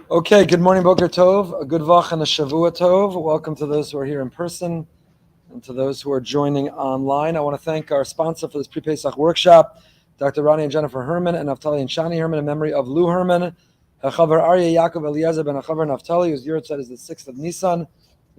Okay, good morning, Boker Tov, a good vach and a Shavua Tov. Welcome to those who are here in person and to those who are joining online. I want to thank our sponsor for this Pre-Pesach workshop, Dr. Ronnie and Jennifer Herman and Naftali and Shani Herman, in memory of Lou Herman, Chavar Aryeh Yaakov Eliezer ben Chavar Naftali, whose year is the 6th of Nisan.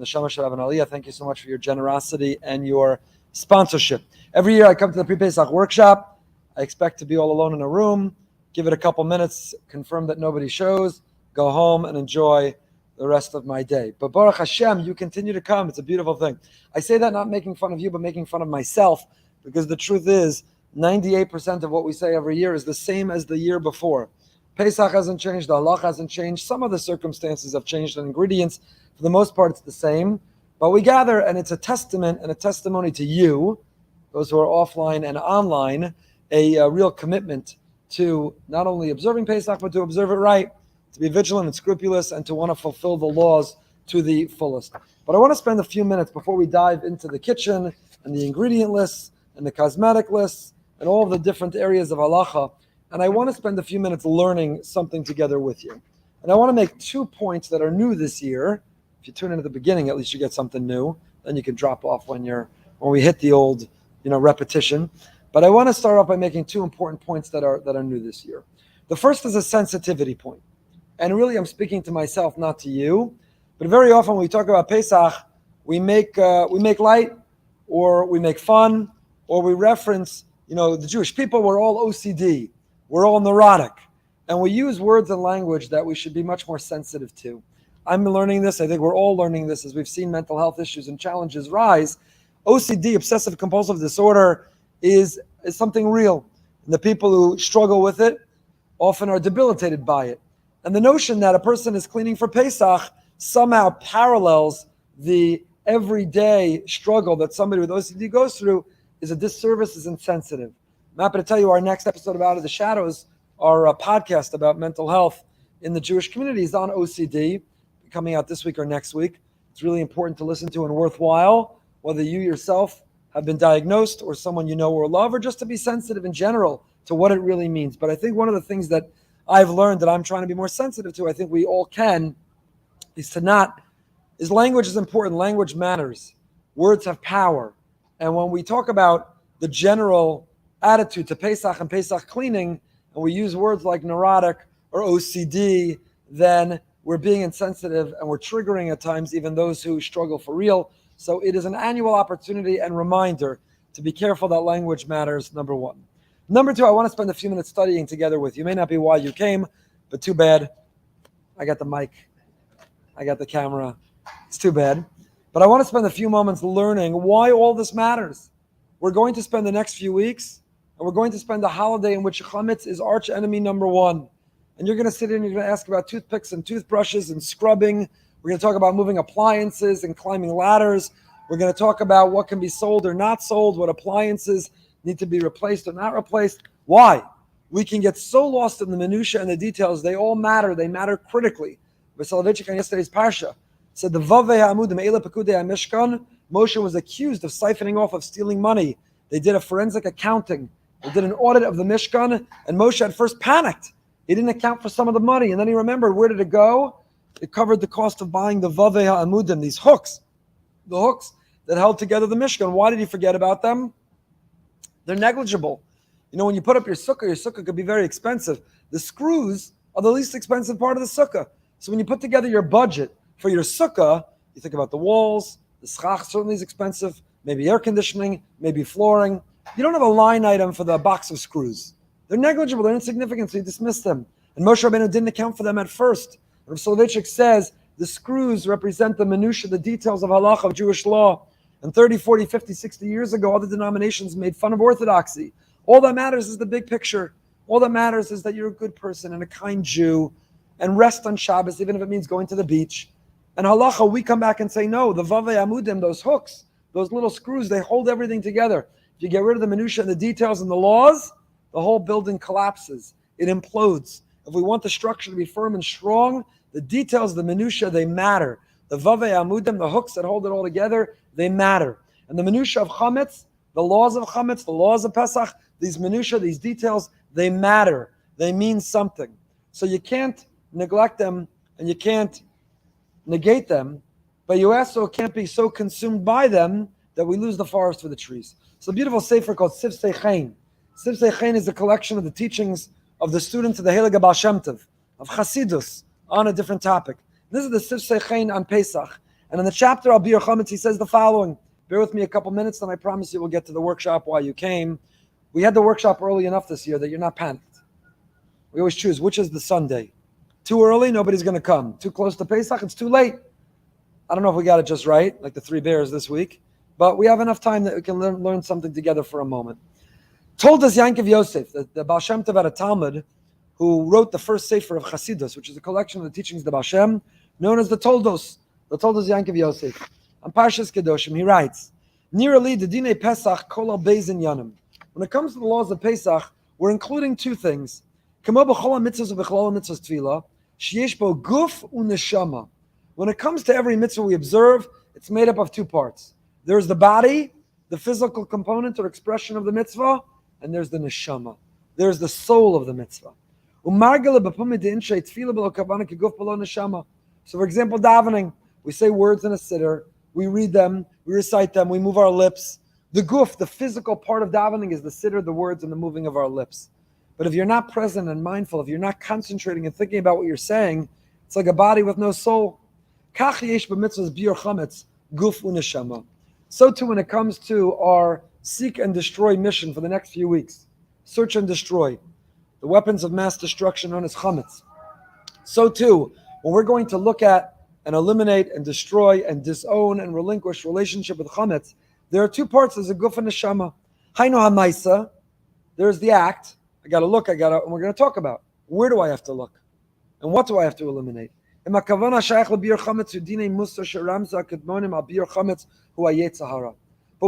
Neshama Shalav and Aliyah, thank you so much for your generosity and your sponsorship. Every year I come to the Pre-Pesach workshop. I expect to be all alone in a room, give it a couple minutes, confirm that nobody shows, go home and enjoy the rest of my day. But Baruch Hashem, you continue to come. It's a beautiful thing. I say that not making fun of you, but making fun of myself, because the truth is 98% of what we say every year is the same as the year before. Pesach hasn't changed, the halach hasn't changed. Some of the circumstances have changed, and ingredients, for the most part, it's the same. But we gather, and it's a testament and a testimony to you, those who are offline and online, a real commitment to not only observing Pesach, but to observe it right, to be vigilant and scrupulous, and to want to fulfill the laws to the fullest. But I want to spend a few minutes before we dive into the kitchen and the ingredient lists and the cosmetic lists and all of the different areas of halacha. And I want to spend a few minutes learning something together with you. And I want to make 2 points that are new this year. If you tune in at the beginning, at least you get something new. Then you can drop off when we hit the old, repetition. But I want to start off by making 2 important points that are new this year. The first is a sensitivity point. And really, I'm speaking to myself, not to you. But very often, when we talk about Pesach, we make light, or we make fun, or we reference, the Jewish people. We're all OCD, we're all neurotic, and we use words and language that we should be much more sensitive to. I'm learning this. I think we're all learning this as we've seen mental health issues and challenges rise. OCD, obsessive compulsive disorder, is something real. And the people who struggle with it often are debilitated by it. And the notion that a person is cleaning for Pesach somehow parallels the everyday struggle that somebody with OCD goes through is a disservice, is insensitive. I'm happy to tell you our next episode of Out of the Shadows, our podcast about mental health in the Jewish community, is on OCD, coming out this week or next week. It's really important to listen to and worthwhile, whether you yourself have been diagnosed or someone you know or love, or just to be sensitive in general to what it really means. But I think one of the things that I've learned that I'm trying to be more sensitive to, I think we all can, is language is important. Language matters. Words have power. And when we talk about the general attitude to Pesach and Pesach cleaning, and we use words like neurotic or OCD, then we're being insensitive and we're triggering at times even those who struggle for real. So it is an annual opportunity and reminder to be careful that language matters, number one. Number two, I want to spend a few minutes studying together with you. May not be why you came, but too bad. I got the mic. I got the camera. It's too bad. But I want to spend a few moments learning why all this matters. We're going to spend the next few weeks, and we're going to spend a holiday in which Chametz is arch enemy number one. And you're going to sit in and you're going to ask about toothpicks and toothbrushes and scrubbing. We're going to talk about moving appliances and climbing ladders. We're going to talk about what can be sold or not sold, what appliances need to be replaced or not replaced. Why? We can get so lost in the minutiae and the details. They all matter. They matter critically. Soloveitchik on yesterday's parsha said the Vavei Ha'amudim Eila Pekudei HaMishkan, Moshe was accused of siphoning off, of stealing money. They did a forensic accounting. They did an audit of the Mishkan, and Moshe at first panicked. He didn't account for some of the money, and then he remembered, where did it go? It covered the cost of buying the Vavei Ha'amudim, these hooks, the hooks that held together the Mishkan. Why did he forget about them? They're negligible. When you put up your sukkah could be very expensive. The screws are the least expensive part of the sukkah. So when you put together your budget for your sukkah, you think about the walls, the schach certainly is expensive, maybe air conditioning, maybe flooring. You don't have a line item for the box of screws. They're negligible, they're insignificant, so you dismiss them. And Moshe Rabbeinu didn't account for them at first. Rav Soloveitchik says the screws represent the minutiae, the details of halacha, of Jewish law. And 30, 40, 50, 60 years ago, other denominations made fun of orthodoxy. All that matters is the big picture. All that matters is that you're a good person and a kind Jew, and rest on Shabbos, even if it means going to the beach. And halacha, we come back and say, no, the Vavei Amudim, those hooks, those little screws, they hold everything together. If you get rid of the minutiae and the details and the laws, the whole building collapses. It implodes. If we want the structure to be firm and strong, the details, the minutiae, they matter. The Vavei Amudim, the hooks that hold it all together, they matter. And the minutiae of Chametz, the laws of Chametz, the laws of Pesach, these minutiae, these details, they matter. They mean something. So you can't neglect them and you can't negate them, but you also can't be so consumed by them that we lose the forest for the trees. So a beautiful sefer called Shehechyanu. Shehechyanu is a collection of the teachings of the students of the Heilige Baal Shem Tov, of Chassidus, on a different topic. This is the Shehechyanu on Pesach. And in the chapter Al Bir Chametz, he says the following. Bear with me a couple minutes, and I promise you we'll get to the workshop while you came. We had the workshop early enough this year that you're not panicked. We always choose which is the Sunday. Too early, nobody's going to come. Too close to Pesach, it's too late. I don't know if we got it just right, like the Three Bears this week, but we have enough time that we can learn something together for a moment. Told us Yankov Yosef, the Baal Shem Tov had a Talmud, who wrote the first sefer of Chassidus, which is a collection of the teachings of the Baal Shem, known as the Toldos Yankov Yosef. On Parshas Kedoshim, he writes, Nirali Dedine Pesach Kol Al Beizin Yanim. When it comes to the laws of Pesach, we're including two things. Kamo b'chol mitzvos u'b'chol mitzvos tefillah, sheyesh bo guf u'neshama. When it comes to every mitzvah we observe, it's made up of two parts. There's the body, the physical component or expression of the mitzvah, and there's the neshama. There's the soul of the mitzvah. So for example, davening, we say words in a siddur, we read them, we recite them, we move our lips. The guf, the physical part of davening, is the siddur, the words, and the moving of our lips. But if you're not present and mindful, if you're not concentrating and thinking about what you're saying, it's like a body with no soul. So too when it comes to our seek and destroy mission for the next few weeks. Search and destroy. The weapons of mass destruction known as chametz. So too, when we're going to look at and eliminate and destroy and disown and relinquish relationship with chametz, there are two parts. There's a guf and a neshama. Hainu hamaisa. There's the act. I got to look. And we're going to talk about where do I have to look, and what do I have to eliminate. But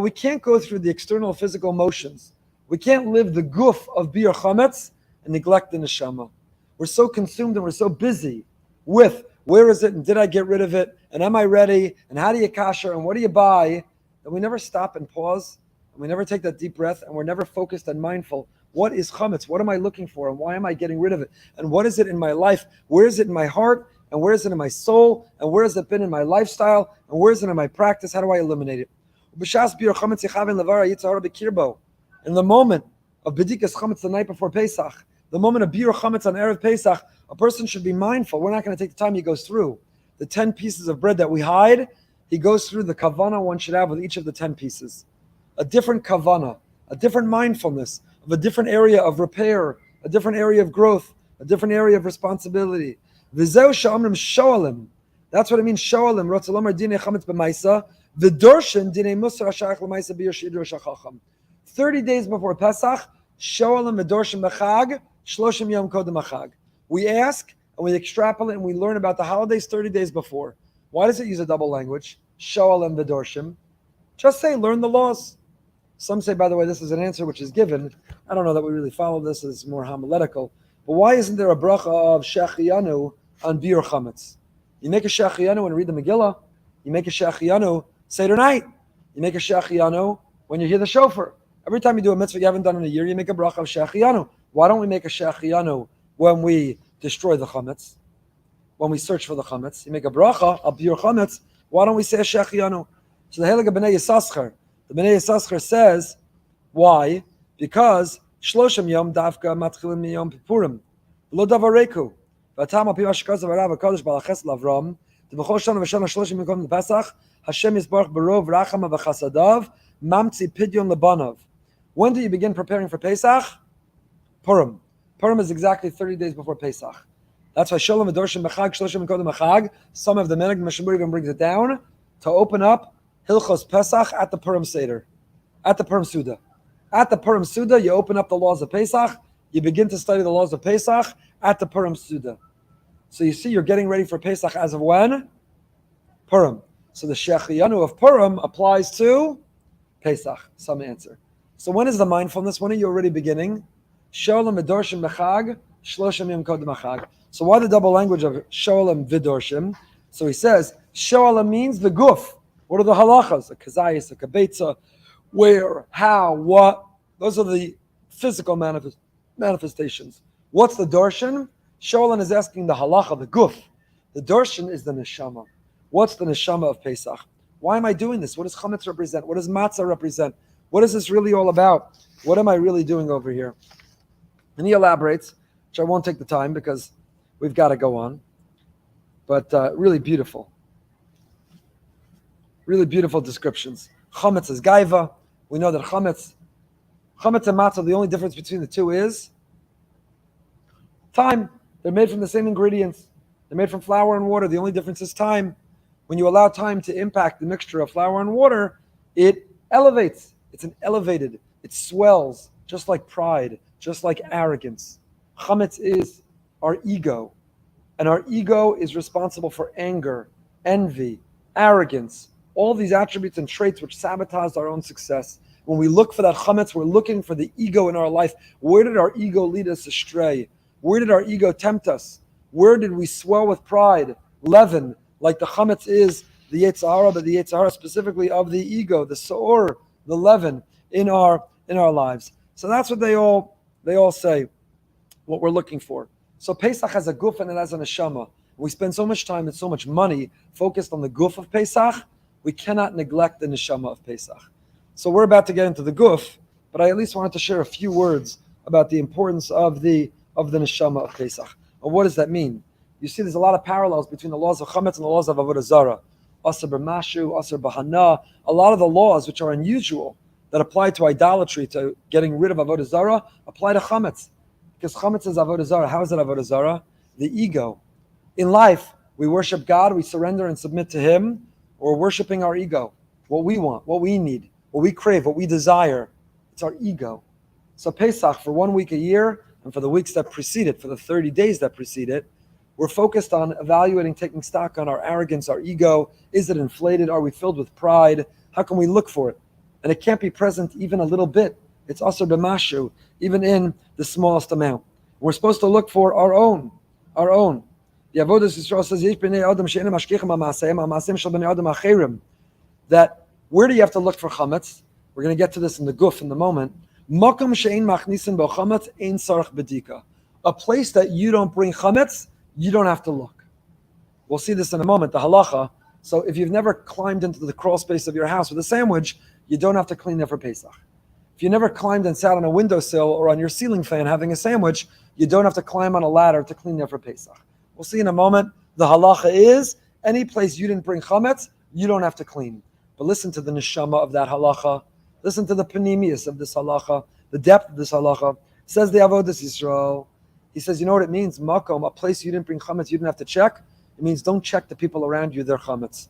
we can't go through the external physical motions. We can't live the guf of bir chametz and neglect the neshama. We're so consumed and we're so busy with where is it and did I get rid of it and am I ready and how do you kasher and what do you buy, that we never stop and pause and we never take that deep breath and we're never focused and mindful. What is chametz? What am I looking for and why am I getting rid of it? And what is it in my life? Where is it in my heart? And where is it in my soul? And where has it been in my lifestyle? And where is it in my practice? How do I eliminate it? In the moment of Bedikas Chametz the night before Pesach, the moment of Bir Chametz on Erev Pesach, a person should be mindful. We're not going to take the time he goes through the 10 pieces of bread that we hide. He goes through the kavana one should have with each of the 10 pieces. A different kavana, a different mindfulness of a different area of repair, a different area of growth, a different area of responsibility. V'zeu sha'omrim sho'alim. That's what it means, sho'alim. Rotzalomar dinei chametz b'maisa. V'dorshin dinei musar ha'shayach l'maisa b'yer she'idru ha'shachacham. 30 days before Pesach, sho'alim v'dorshin b'chag, shloshim yom kodem ha'chag. We ask, and we extrapolate, and we learn about the holidays 30 days before. Why does it use a double language? Sho'alim v'dorshim. Just say, learn the laws. Some say, by the way, this is an answer which is given. I don't know that we really follow this. It's more homiletical. But why isn't there a bracha of Shehechyanu on Bir Chametz? You make a Shehechyanu and read the Megillah. You make a Shehechyanu Seder night. You make a Shehechyanu when you hear the shofar. Every time you do a mitzvah you haven't done in a year, you make a bracha of Shehechyanu. Why don't we make a Shehechyanu when we destroy the chametz? When we search for the chametz, you make a bracha of Bir Chametz. Why don't we say a Shehechyanu? So the Heilige Bnei Yissaschar, the Bnei Yissaschar says, why? Because Shloshim Yom Davka Matchilim Miyom Purim Lo Davareku Vatam Al Pi Mashkazav Arav HaKadosh Balaches Lavram the B'chol Shana V'Shana Shloshim Yom Pesach Hashem Yisbarach Barov Rachama V'Chasadav Mamtzi Pidyon Lebanav. When do you begin preparing for Pesach? Purim. Purim is exactly 30 days before Pesach. That's why Sholem V'Dorshim B'Chag Shloshim Kodem B'Chag. Some of the Meilech Meshemur even brings it down to open up Hilchos Pesach at the Purim Seder, at the Purim Suda. At the Purim Suda, you open up the laws of Pesach. You begin to study the laws of Pesach at the Purim Suda. So you see, you're getting ready for Pesach as of when? Purim. So the Shehechyanu of Purim applies to Pesach. Some answer. So when is the mindfulness? When are you already beginning? Sho'alim v'dorshim b'chag, shloshim yom kodem ha'chag. So why the double language of sho'alim v'dorshim? So he says, sho'alim means the guf. What are the halachas? A kazayis, a kabetza, where, how, what. Those are the physical manifestations. What's the darshan? Sholan is asking the halacha, the guf. The darshan is the neshama. What's the neshama of Pesach? Why am I doing this? What does chametz represent? What does matzah represent? What is this really all about? What am I really doing over here? And he elaborates, which I won't take the time because we've got to go on. But really beautiful. Really beautiful descriptions. Chametz is gaiva. We know that chametz and matzah, the only difference between the two is time. They're made from the same ingredients. They're made from flour and water. The only difference is time. When you allow time to impact the mixture of flour and water, it elevates. It's elevated. It swells, just like pride, just like arrogance. Chametz is our ego. And our ego is responsible for anger, envy, arrogance, all these attributes and traits which sabotage our own success. When we look for that chametz, we're looking for the ego in our life. Where did our ego lead us astray? Where did our ego tempt us? Where did we swell with pride, leaven, like the chametz is the Yetzer Hara, but the Yetzer Hara specifically of the ego, the so'or, the leaven in our lives. So that's what they all say, what we're looking for. So Pesach has a guf and it has a neshama. We spend so much time and so much money focused on the guf of Pesach, we cannot neglect the neshama of Pesach. So we're about to get into the guf, but I at least wanted to share a few words about the importance of the neshama of Pesach. And what does that mean? You see, there's a lot of parallels between the laws of chametz and the laws of avodah zarah. Asar b'mashu, asar b'hana. A lot of the laws which are unusual that apply to idolatry, to getting rid of avodah zarah, apply to chametz. Because chametz is avodah zarah. How is it avodah zarah? The ego. In life, we worship God, we surrender and submit to Him, or we're worshiping our ego, what we want, what we need, what we crave, what we desire. It's our ego. So Pesach, for 1 week a year, and for the weeks that precede it, for the 30 days that precede it, we're focused on evaluating, taking stock on our arrogance, our ego. Is it inflated? Are we filled with pride? How can we look for it? And it can't be present even a little bit. It's asur b'mashu, even in the smallest amount. We're supposed to look for our own. The Avodah Yisrael says, Yesh b'nei adam she'enim mashkichim ha'ma'aseim, ha'ma'aseim shel b'nei adam ha'cherim. That where do you have to look for chametz? We're going to get to this in the guf in the moment. Makom she'ein machnisin bo chametz ein sarach bedika. A place that you don't bring chametz, you don't have to look. We'll see this in a moment, the halacha. So if you've never climbed into the crawl space of your house with a sandwich, you don't have to clean there for Pesach. If you never climbed and sat on a windowsill or on your ceiling fan having a sandwich, you don't have to climb on a ladder to clean there for Pesach. We'll see in a moment. The halacha is, any place you didn't bring chametz, you don't have to clean. But listen to the neshama of that halacha. Listen to the panemius of this halacha, the depth of this halacha. Says the Avodah Yisrael. He says, you know what it means? Makom, a place you didn't bring chametz, you didn't have to check. It means don't check the people around you their chametz.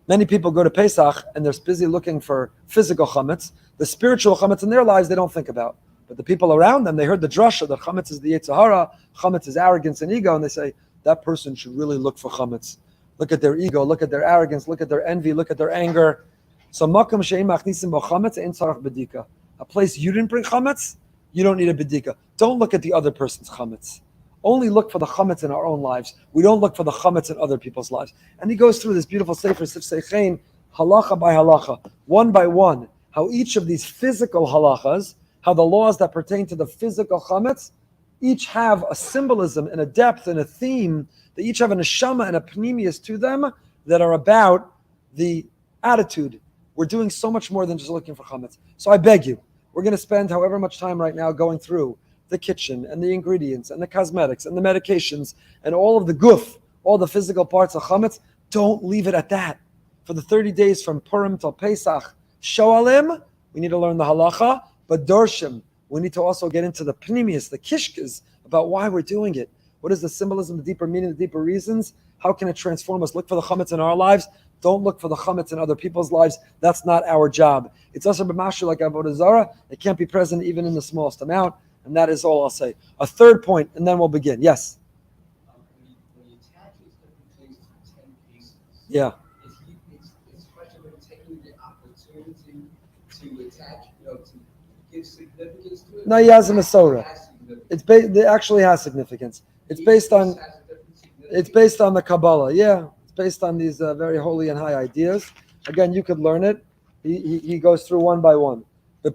Many people go to Pesach and they're busy looking for physical chametz. The spiritual chametz in their lives they don't think about. But the people around them, they heard the drasha that chametz is the Yetzer Hara, chametz is arrogance and ego, and they say, that person should really look for chametz. Look at their ego, look at their arrogance, look at their envy, look at their anger. So makom she'ein machnisim bo chametz ein tzarach bedika. A place you didn't bring chametz, you don't need a bedika. Don't look at the other person's chametz. Only look for the chametz in our own lives. We don't look for the chametz in other people's lives. And he goes through this beautiful sefer Shehechyanu, halacha by halacha, one by one, how each of these physical halachas, how the laws that pertain to the physical chametz, each have a symbolism and a depth and a theme. They each have a neshama and a panemius to them that are about the attitude. We're doing so much more than just looking for chametz. So I beg you, we're going to spend however much time right now going through the kitchen and the ingredients and the cosmetics and the medications and all of the guf, all the physical parts of chametz. Don't leave it at that. For the 30 days from Purim till Pesach, Shoalim, we need to learn the halacha, but Dorshim, we need to also get into the pnimius, the kishkas, about why we're doing it. What is the symbolism, the deeper meaning, the deeper reasons? How can it transform us? Look for the chametz in our lives. Don't look for the chametz in other people's lives. That's not our job. It's also b'mashu like avodah zarah. It can't be present even in the smallest amount. And that is all I'll say. A third point, and then we'll begin. Yes? When you attach these different things to 10 pieces, yeah. It's a question of taking the opportunity to attach, to give significance to it. No, he has a Masorah. It actually has significance. It's based on the Kabbalah. Yeah, it's based on these very holy and high ideas. Again, you could learn it. He goes through one by one. Number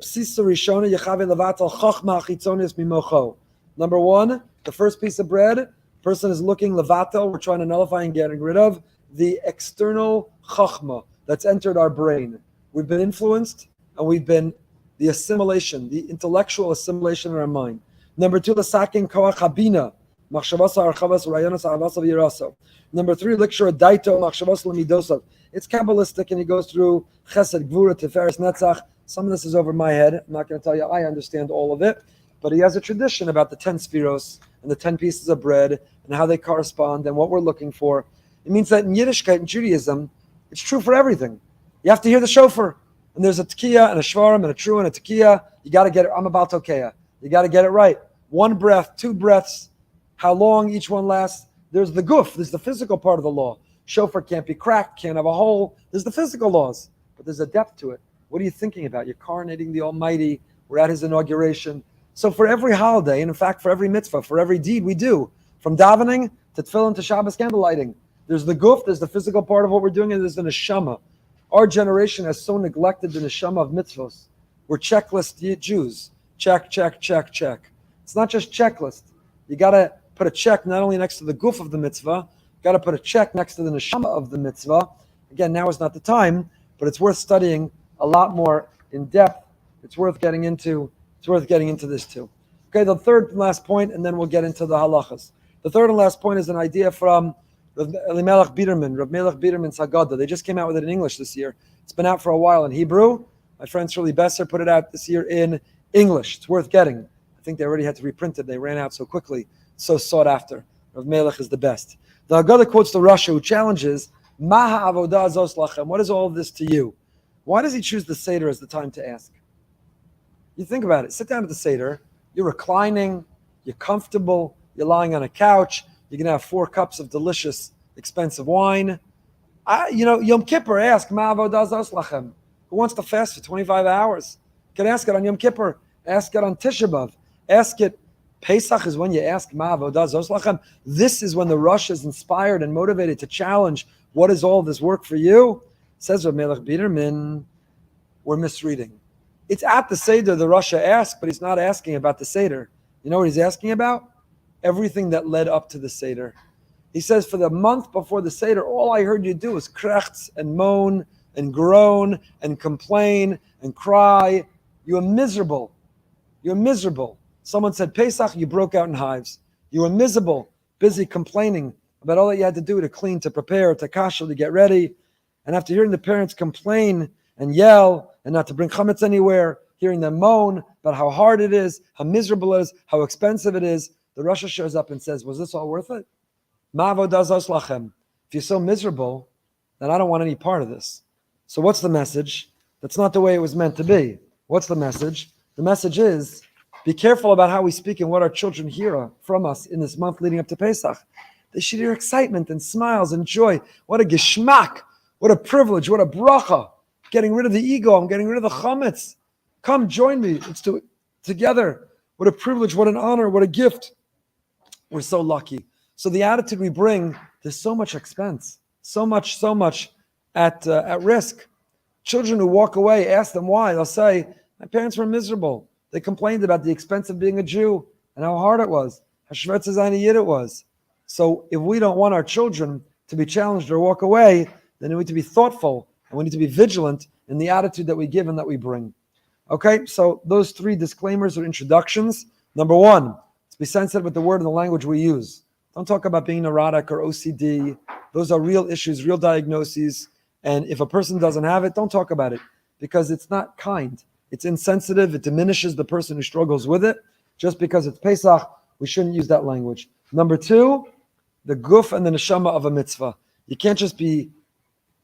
one, the first piece of bread, Person is looking levatel. We're trying to nullify and getting rid of the external chachma that's entered our brain. We've been influenced, and we've been the assimilation, the intellectual assimilation in our mind. Number two, l'sakin koach habina, machshavasa archavas urayonos ahavasa v'yiraso. Number three, lecture daito machshavas lemidosav. It's Kabbalistic, and he goes through chesed, gvura, tiferes, netzach. Some of this is over my head. I'm not going to tell you I understand all of it, but he has a tradition about the 10 spheros and the 10 pieces of bread and how they correspond and what we're looking for. It means that in Yiddishkeit and Judaism, it's true for everything. You have to hear the shofar, and there's a tekiah and a shvarim and a true and a tekiah. You got to get it. I'm about tokeah. You got to get it right. One breath, two breaths, how long each one lasts. There's the guf. There's the physical part of the law. Shofar can't be cracked, can't have a hole. There's the physical laws, but there's a depth to it. What are you thinking about? You're coronating the Almighty. We're at His inauguration. So for every holiday, and in fact for every mitzvah, for every deed we do, from davening to tefillin to Shabbos candle lighting, there's the guf, there's the physical part of what we're doing, and there's the neshama. Our generation has so neglected the neshama of mitzvahs. We're checklist Jews. Check, check, check, check. It's not just checklist. You got to put a check not only next to the guf of the mitzvah, you got to put a check next to the neshama of the mitzvah. Again, now is not the time, but it's worth studying a lot more in depth. It's worth getting into this too. Okay, the third and last point, and then we'll get into the halachas. The third and last point is an idea from Meilech Biderman, Rabbi Biderman's Haggadah. They just came out with it in English this year. It's been out for a while in Hebrew. My friend Shirley Besser put it out this year in English. It's worth getting. I think they already had to reprint it. They ran out so quickly. So sought after. Rabbi Meilech is the best. The Haggadah quotes the Rasha who challenges, Ma ha'avodah azos lachem. What is all of this to you? Why does he choose the Seder as the time to ask? You think about it. Sit down at the Seder. You're reclining. You're comfortable. You're lying on a couch. You're going to have 4 cups of delicious, expensive wine. Yom Kippur, ask, Ma avodah azos lachem. Who wants to fast for 25 hours? You can ask it on Yom Kippur. Ask it on Tisha B'Av. Ask it. Pesach is when you ask, Ma avodah azos lachem. This is when the Rosh is inspired and motivated to challenge, what is all this work for you? Says Rabbi Meilech Biderman, we're misreading. It's at the Seder the Rasha asks, but he's not asking about the Seder. You know what he's asking about? Everything that led up to the Seder. He says, for the month before the Seder, all I heard you do was krechts and moan and groan and complain and cry. You were miserable. You're miserable. Someone said, Pesach, you broke out in hives. You were miserable, busy complaining about all that you had to do to clean, to prepare, to kasher, to get ready. And after hearing the parents complain and yell and not to bring chametz anywhere, hearing them moan about how hard it is, how miserable it is, how expensive it is, the Rasha shows up and says, was this all worth it? Ma avodah azos lachem. If you're so miserable, then I don't want any part of this. So what's the message? That's not the way it was meant to be. What's the message? The message is, be careful about how we speak and what our children hear from us in this month leading up to Pesach. They should hear excitement and smiles and joy. What a geschmack. What a privilege. What a bracha. Getting rid of the ego. I'm getting rid of the chametz. Come, join me. Let's do it together. What a privilege. What an honor. What a gift. We're so lucky. So the attitude we bring, there's so much expense. So much at risk. Children who walk away, ask them why. They'll say, my parents were miserable. They complained about the expense of being a Jew and how hard it was. How shvetz zayin yid it was. So if we don't want our children to be challenged or walk away, then we need to be thoughtful and we need to be vigilant in the attitude that we give and that we bring. Okay, so those 3 disclaimers or introductions. Number 1, let's be sensitive with the word and the language we use. Don't talk about being neurotic or OCD. Those are real issues, real diagnoses. And if a person doesn't have it, don't talk about it because it's not kind. It's insensitive. It diminishes the person who struggles with it. Just because it's Pesach, we shouldn't use that language. Number 2, the guf and the neshama of a mitzvah. You can't just be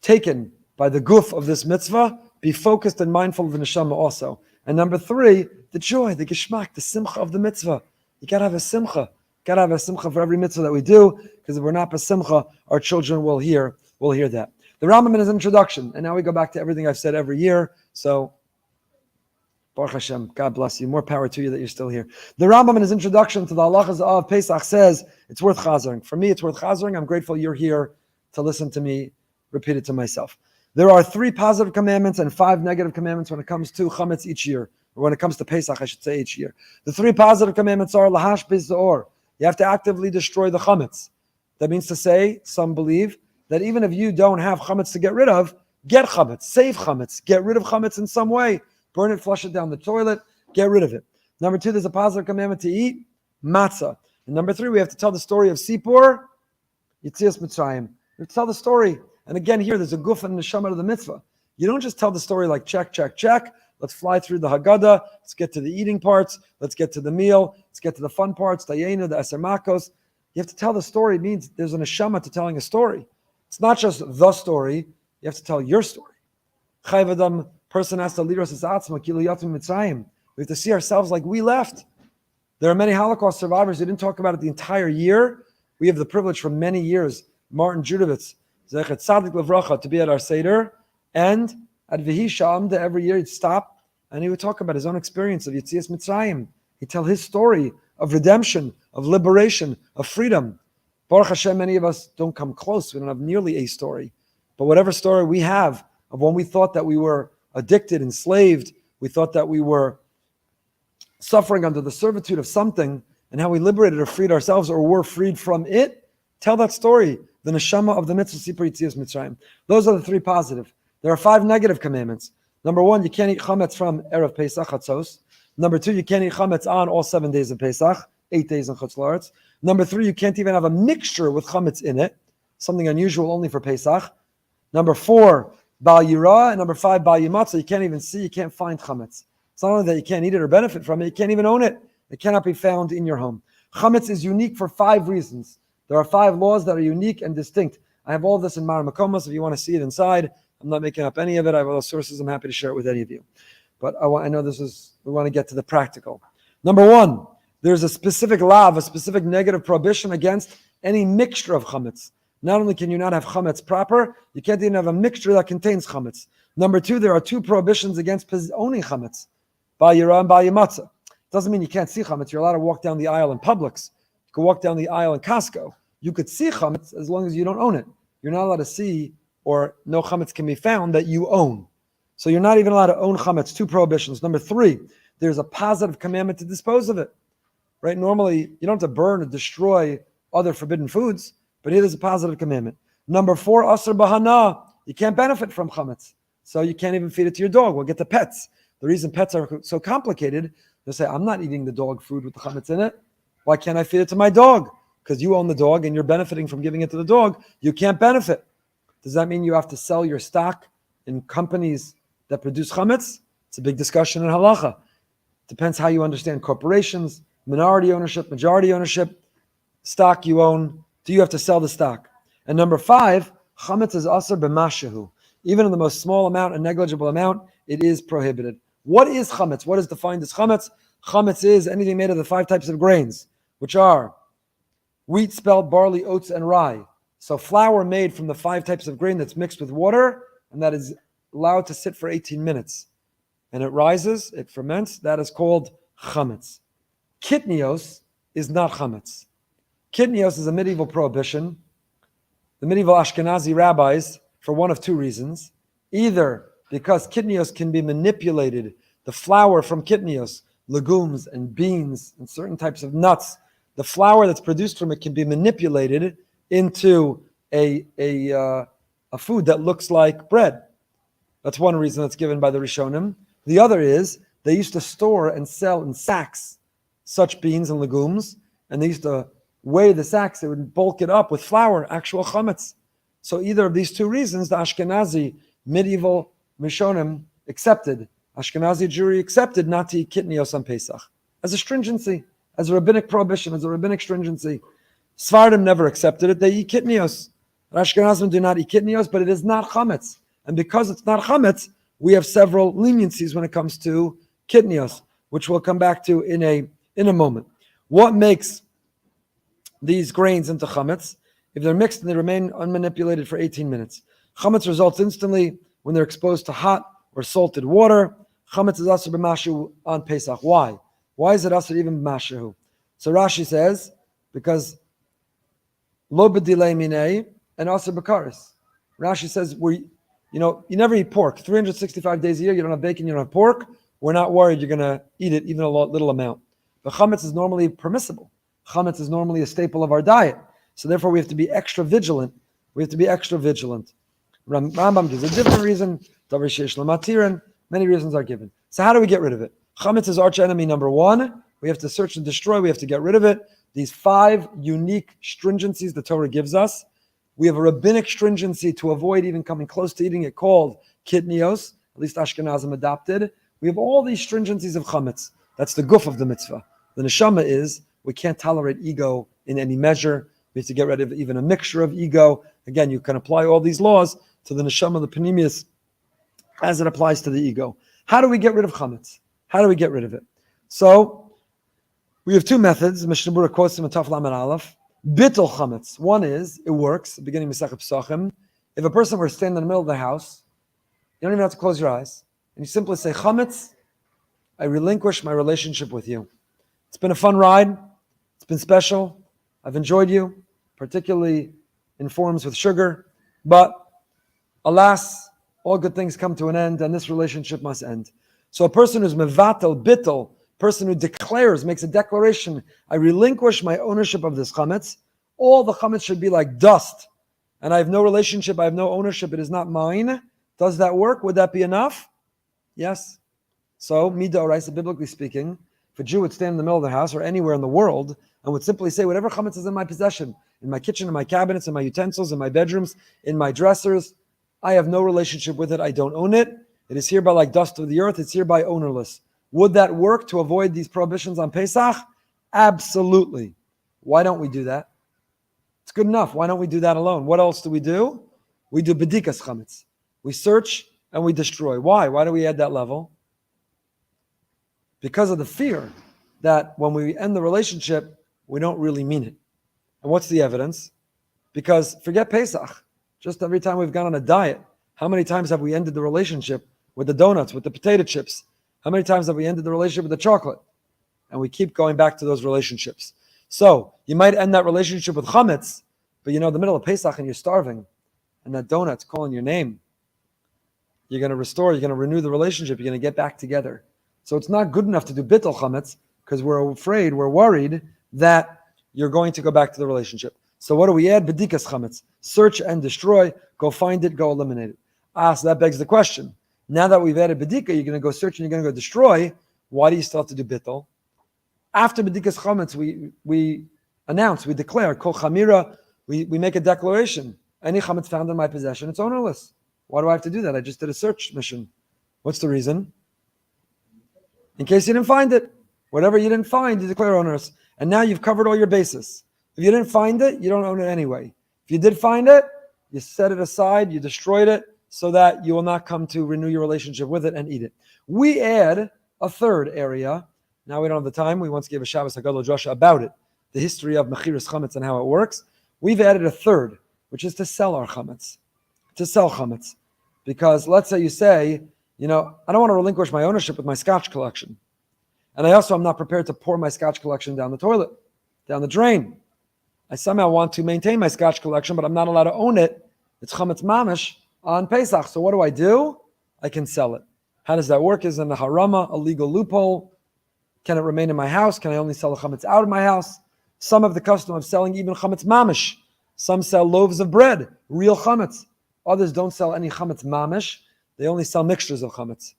taken by the guf of this mitzvah. Be focused and mindful of the neshama also. And number 3, the joy, the geschmack, the simcha of the mitzvah. You got to have a simcha. Got to have a simcha for every mitzvah that we do, because if we're not besimcha, our children will hear that. The Rambam in his introduction, and now we go back to everything I've said every year. So, Baruch Hashem, God bless you. More power to you that you're still here. The Rambam in his introduction to the halachas of Pesach says, it's worth chazering. For me, it's worth chazering. I'm grateful you're here to listen to me repeat it to myself. There are 3 positive commandments and 5 negative commandments when it comes to chametz each year, or when it comes to Pesach, I should say, each year. The 3 positive commandments are lahash bezoor. You have to actively destroy the chametz. That means to say, some believe that even if you don't have chametz to get rid of, get chametz, save chametz, get rid of chametz in some way, burn it, flush it down the toilet, get rid of it. Number 2, there's a positive commandment to eat matzah. And number 3, we have to tell the story of Sipur, Yetzias Mitzrayim. We have to tell the story. And again, here, there's a guf and neshama of the mitzvah. You don't just tell the story like check, check, check. Let's fly through the Haggadah. Let's get to the eating parts. Let's get to the meal. Let's get to the fun parts, the Yenu, the Eser Makos. You have to tell the story. It means there's a neshama to telling a story. It's not just the story. You have to tell your story. Chayv Adam, person has to lead us as atzma, kilu yatim mitzrayim. We have to see ourselves like we left. There are many Holocaust survivors who didn't talk about it the entire year. We have the privilege for many years, Martin Judovitz, Zechet Tzadik Levracha, to be at our Seder, and at Vihi Shamda every year he'd stop and he would talk about his own experience of Yetzias Mitzrayim. He'd tell his story of redemption, of liberation, of freedom. Baruch Hashem, many of us don't come close. We don't have nearly a story. But whatever story we have of when we thought that we were addicted, enslaved, we thought that we were suffering under the servitude of something, and how we liberated or freed ourselves or were freed from it, tell that story. The neshama of the mitzvah Sipur Yetzias Mitzrayim. Those are the 3 positive. There are 5 negative commandments. Number 1, you can't eat chametz from Erev Pesach, Chatzos. Number 2, you can't eat chametz on all 7 days of Pesach, 8 days in Chutz La'aretz. Number 3, you can't even have a mixture with chametz in it, something unusual only for Pesach. Number 4, Bal Yirah. And number 5, Bal Yimatzah. You can't even see, you can't find chametz. It's not only that you can't eat it or benefit from it, you can't even own it. It cannot be found in your home. Chametz is unique for 5 reasons. There are 5 laws that are unique and distinct. I have all this in Mara Makomos. If you want to see it inside, I'm not making up any of it. I have all the sources. I'm happy to share it with any of you. But I know we want to get to the practical. Number 1, there's a specific law, a specific negative prohibition against any mixture of chametz. Not only can you not have chametz proper, you can't even have a mixture that contains chametz. Number 2, there are 2 prohibitions against owning chametz. Bal Yirah and Bal Yimatzah. Doesn't mean you can't see chametz. You're allowed to walk down the aisle in Publix. You can walk down the aisle in Costco. You could see chametz as long as you don't own it. You're not allowed to see or no chametz can be found that you own. So you're not even allowed to own chametz. 2 prohibitions. Number 3, there's a positive commandment to dispose of it. Right? Normally, you don't have to burn or destroy other forbidden foods, but here there's a positive commandment. Number 4, asr bahana. You can't benefit from chametz. So you can't even feed it to your dog. We'll get to pets. The reason pets are so complicated, they'll say, I'm not eating the dog food with the chametz in it. Why can't I feed it to my dog? Because you own the dog and you're benefiting from giving it to the dog. You can't benefit. Does that mean you have to sell your stock in companies that produce chametz? It's a big discussion in halacha. Depends how you understand corporations, minority ownership, majority ownership, stock you own. Do you have to sell the stock? And number 5, chametz is asr b'mashahu. Even in the most small amount, a negligible amount, it is prohibited. What is chametz? What is defined as chametz? Chametz is anything made of the 5 types of grains, which are wheat, spelt, barley, oats, and rye. So flour made from the 5 types of grain that's mixed with water, and that is allowed to sit for 18 minutes. And it rises, it ferments, that is called chametz. Kitnios is not chametz. Kitnios is a medieval prohibition. The medieval Ashkenazi rabbis, for one of 2 reasons, either because kitnios can be manipulated, the flour from kitnios, legumes and beans and certain types of nuts, the flour that's produced from it can be manipulated into a food that looks like bread. That's one reason that's given by the Rishonim. The other is they used to store and sell in sacks such beans and legumes, and they used to weigh the sacks. They would bulk it up with flour, actual chametz. So either of these 2 reasons, the Ashkenazi medieval Rishonim accepted, Ashkenazi Jewry accepted not to eat kitnios on Pesach as a stringency, as a rabbinic prohibition, as a rabbinic stringency. Sfardim never accepted it. They eat kitnios. Ashkenazim do not eat kitnios, but it is not chametz. And because it's not chametz, we have several leniencies when it comes to kitnios, which we'll come back to in a moment. What makes these grains into chametz? If they're mixed and they remain unmanipulated for 18 minutes. Chametz results instantly when they're exposed to hot or salted water. Chametz is asur b'mashu on Pesach. Why? Why is it asur even b'mashu? So Rashi says, because lo b'dilei minei and asur b'karis. Rashi says, you never eat pork. 365 days a year, you don't have bacon, you don't have pork. We're not worried you're going to eat it, even a little amount. But chametz is normally permissible. Chametz is normally a staple of our diet. So therefore we have to be extra vigilant. Rambam gives a different reason. Many reasons are given. So how do we get rid of it? Chametz is arch enemy number one. We have to search and destroy. We have to get rid of it. These 5 unique stringencies the Torah gives us. We have a rabbinic stringency to avoid even coming close to eating it called kitnios. At least Ashkenazim adopted. We have all these stringencies of chametz. That's the guf of the mitzvah. The neshama is we can't tolerate ego in any measure. We have to get rid of even a mixture of ego. Again, you can apply all these laws to the neshama, the panemius, as it applies to the ego. How do we get rid of chametz? How do we get rid of it? So we have 2 methods. Mishnah Berurah quotes them in Taf Lamed Aleph. Bittul chametz. One is, it works, beginning Masechet Pesachim. If a person were to stand in the middle of the house, you don't even have to close your eyes. And you simply say, chametz, I relinquish my relationship with you. It's been a fun ride. It's been special. I've enjoyed you, particularly in forms with sugar. But alas, all good things come to an end, and this relationship must end. So a person who's mevatel, bittul, person who declares, makes a declaration, I relinquish my ownership of this chametz. All the chametz should be like dust. And I have no relationship, I have no ownership, it is not mine. Does that work? Would that be enough? Yes. So, midoraisa, biblically speaking, if a Jew would stand in the middle of the house or anywhere in the world and would simply say, whatever chametz is in my possession, in my kitchen, in my cabinets, in my utensils, in my bedrooms, in my dressers, I have no relationship with it, I don't own it. It is hereby like dust of the earth, it's hereby ownerless. Would that work to avoid these prohibitions on Pesach? Absolutely. Why don't we do that? It's good enough. Why don't we do that alone? What else do? We do bedikas chametz. We search and we destroy. Why? Why do we add that level? Because of the fear that when we end the relationship, we don't really mean it. And what's the evidence? Because forget Pesach. Just every time we've gone on a diet, how many times have we ended the relationship with the donuts, with the potato chips? How many times have we ended the relationship with the chocolate? And we keep going back to those relationships. So you might end that relationship with chametz, but in the middle of Pesach and you're starving, and that donut's calling your name. You're going to restore, you're going to renew the relationship, you're going to get back together. So it's not good enough to do bittul chametz because we're afraid, we're worried that you're going to go back to the relationship. So what do we add? Bedikas chametz. Search and destroy. Go find it, go eliminate it. So that begs the question. Now that we've added bedika, you're going to go search and you're going to go destroy. Why do you still have to do bittul? After bedikas chametz, we announce, we declare, kol chamira, we make a declaration. Any chametz found in my possession, it's ownerless. Why do I have to do that? I just did a search mission. What's the reason? In case you didn't find it. Whatever you didn't find, you declare ownerless. And now you've covered all your bases. If you didn't find it, you don't own it anyway. If you did find it, you set it aside, you destroyed it, so that you will not come to renew your relationship with it and eat it. We add a third area. Now we don't have the time. We once gave a Shabbos Haggadah Drasha about it, the history of Mechiras Chametz and how it works. We've added a third, which is to sell our chametz. To sell chametz. Because let's say you say, I don't want to relinquish my ownership with my scotch collection. And I also am not prepared to pour my scotch collection down the toilet, down the drain. I somehow want to maintain my scotch collection, but I'm not allowed to own it. It's chametz mamish on Pesach. So what do? I can sell it. How does that work? Is in the harama, a legal loophole? Can it remain in my house? Can I only sell the chametz out of my house? Some have the custom of selling even chametz mamish. Some sell loaves of bread, real chametz. Others don't sell any chametz mamish. They only sell mixtures of chametz.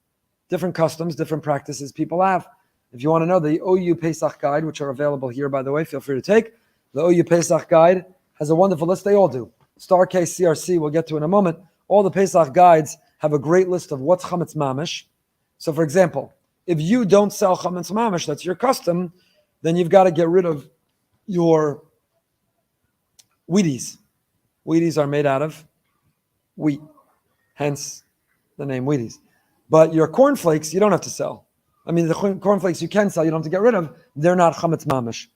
Different customs, different practices people have. If you want to know the OU Pesach guide, which are available here, by the way, feel free to take. The OU Pesach guide has a wonderful list. They all do. Star Case CRC, we'll get to in a moment. All the Pesach guides have a great list of what's chametz mamish. So, for example, if you don't sell chametz mamish, that's your custom, then you've got to get rid of your Wheaties. Wheaties are made out of wheat, hence the name Wheaties. But your cornflakes, you don't have to sell. I mean, the cornflakes you can sell, you don't have to get rid of. They're not chametz mamish.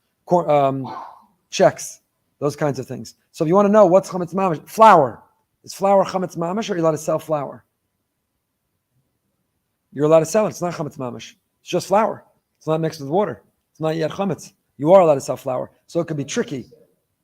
Checks, those kinds of things. So if you want to know what's chametz mamish, flour. Is flour chametz mamish, or are you allowed to sell flour? You're allowed to sell it. It's not chametz mamish. It's just flour. It's not mixed with water. It's not yet chametz. You are allowed to sell flour. So it could be tricky.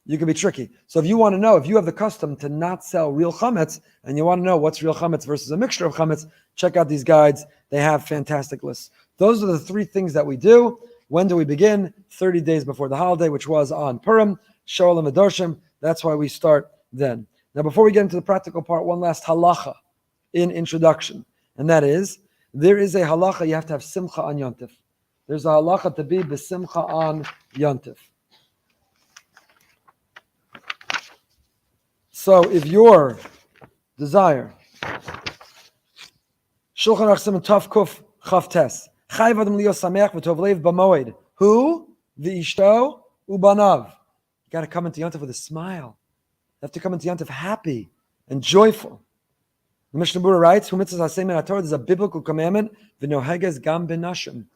You can be tricky. So if you want to know, if you have the custom to not sell real chametz, and you want to know what's real chametz versus a mixture of chametz, check out these guides. They have fantastic lists. Those are the three things that we do. When do we begin? 30 days before the holiday, which was on Purim, Shoel Medoshim. That's why we start then. Now, before we get into the practical part, one last halacha in introduction, and that is, there is a halacha, you have to have simcha on Yontif. There's a halacha to be besimcha on Yontif. So if your desire, Shulchan Aruch Siman Tav Kuf Chav Tes, Chayv Adam Liyos Sameach V'Tov Leiv B'Moed. Who? V'Ishto Ubanav. You got to come into Yontif with a smile. You have to come into Yontif happy and joyful. The Mishnah Berurah writes, "Hu mitzvahs hasei min haTorah." There's a biblical commandment. V'noheges gam b'nashim.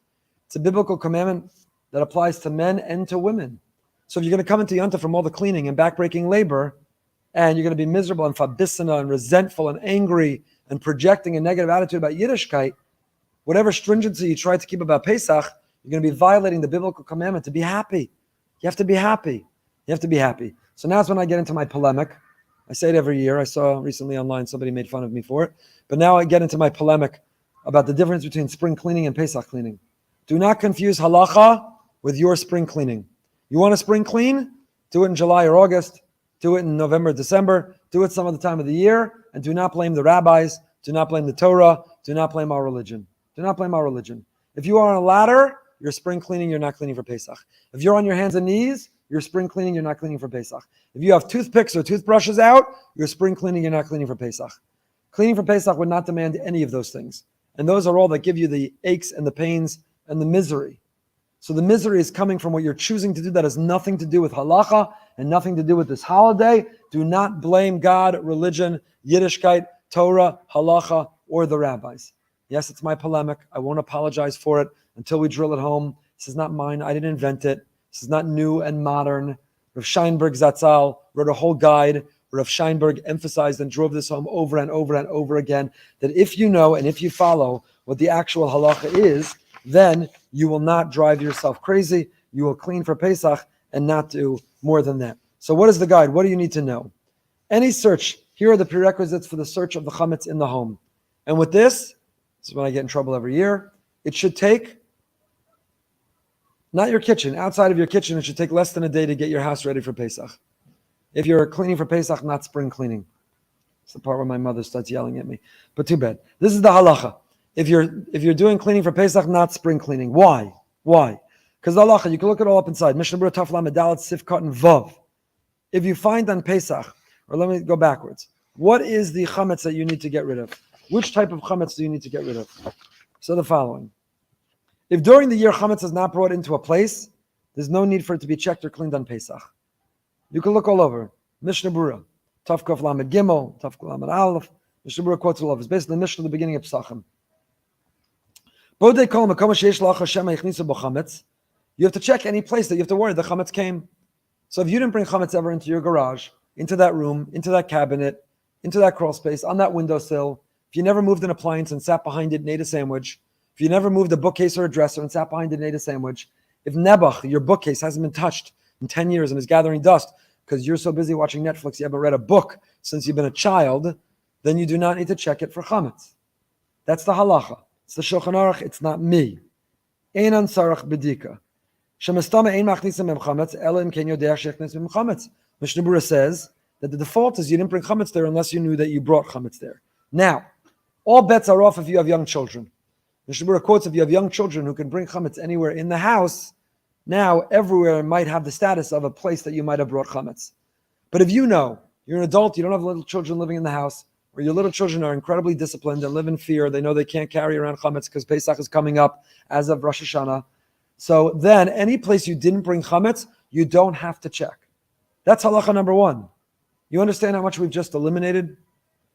It's a biblical commandment that applies to men and to women. So if you're going to come into Yontif from all the cleaning and backbreaking labor, and you're going to be miserable and fabissina and resentful and angry and projecting a negative attitude about Yiddishkeit, whatever stringency you try to keep about Pesach, you're going to be violating the biblical commandment to be happy. You have to be happy. You have to be happy. So now's when I get into my polemic. I say it every year. I saw recently online somebody made fun of me for it. But now I get into my polemic about the difference between spring cleaning and Pesach cleaning. Do not confuse halacha with your spring cleaning. You want to spring clean? Do it in July or August. Do it in November, December. Do it some other time of the year. And do not blame the rabbis. Do not blame the Torah. Do not blame our religion. Do not blame our religion. If you are on a ladder, you're spring cleaning, you're not cleaning for Pesach. If you're on your hands and knees, you're spring cleaning, you're not cleaning for Pesach. If you have toothpicks or toothbrushes out, you're spring cleaning, you're not cleaning for Pesach. Cleaning for Pesach would not demand any of those things. And those are all that give you the aches and the pains and the misery. So the misery is coming from what you're choosing to do that has nothing to do with halacha and nothing to do with this holiday. Do not blame God, religion, Yiddishkeit, Torah, halacha, or the rabbis. Yes, it's my polemic. I won't apologize for it until we drill it home. This is not mine. I didn't invent it. This is not new and modern. Rav Scheinberg Zatzal wrote a whole guide. Rav Scheinberg emphasized and drove this home over and over and over again, that if you know and if you follow what the actual halacha is, then you will not drive yourself crazy. You will clean for Pesach and not do more than that. So what is the guide? What do you need to know? Any search. Here are the prerequisites for the search of the chametz in the home. And with this is when I get in trouble every year, it should take, not your kitchen, outside of your kitchen, it should take less than a day to get your house ready for Pesach. If you're cleaning for Pesach, not spring cleaning. It's the part where my mother starts yelling at me. But too bad. This is the halacha. If you're doing cleaning for Pesach, not spring cleaning. Why? Why? Because the halacha, you can look it all up inside. Mishnah Berurah Taf Lamed Dalet Sif Cotton Vav. If you find on Pesach, or let me go backwards, what is the chametz that you need to get rid of? Which type of chametz do you need to get rid of? So the following. If during the year chametz is not brought into a place, there's no need for it to be checked or cleaned on Pesach. You can look all over. Mishnah Berurah, Taf Kuf Lamed Gimel, Taf Kuf Lamed Aleph. Mishnah Berurah quotes all of it. It's basically the Mishnah at the beginning of Pesachim. You have to check any place that you have to worry the chametz came. So if you didn't bring chametz ever into your garage, into that room, into that cabinet, into that crawl space, on that windowsill, if you never moved an appliance and sat behind it and ate a sandwich, if you never moved a bookcase or a dresser and sat behind it and ate a sandwich, if Nebuch, your bookcase, hasn't been touched in 10 years and is gathering dust because you're so busy watching Netflix, you haven't read a book since you've been a child, then you do not need to check it for chametz. That's the halacha. It's the Shulchan Aruch, it's not me. Einan sarach bedika. Shemestama ein machnisam mem chametz, ela im ken yodeh shechnes mem chametz. Mishnah Berurah says that the default is you didn't bring chametz there unless you knew that you brought chametz there. Now, all bets are off if you have young children. Mishnah Berurah quotes, if you have young children who can bring chametz anywhere in the house, now everywhere might have the status of a place that you might have brought chametz. But if you know, you're an adult, you don't have little children living in the house, or your little children are incredibly disciplined and live in fear, they know they can't carry around chametz because Pesach is coming up as of Rosh Hashanah. So then, any place you didn't bring chametz, you don't have to check. That's halacha number one. You understand how much we've just eliminated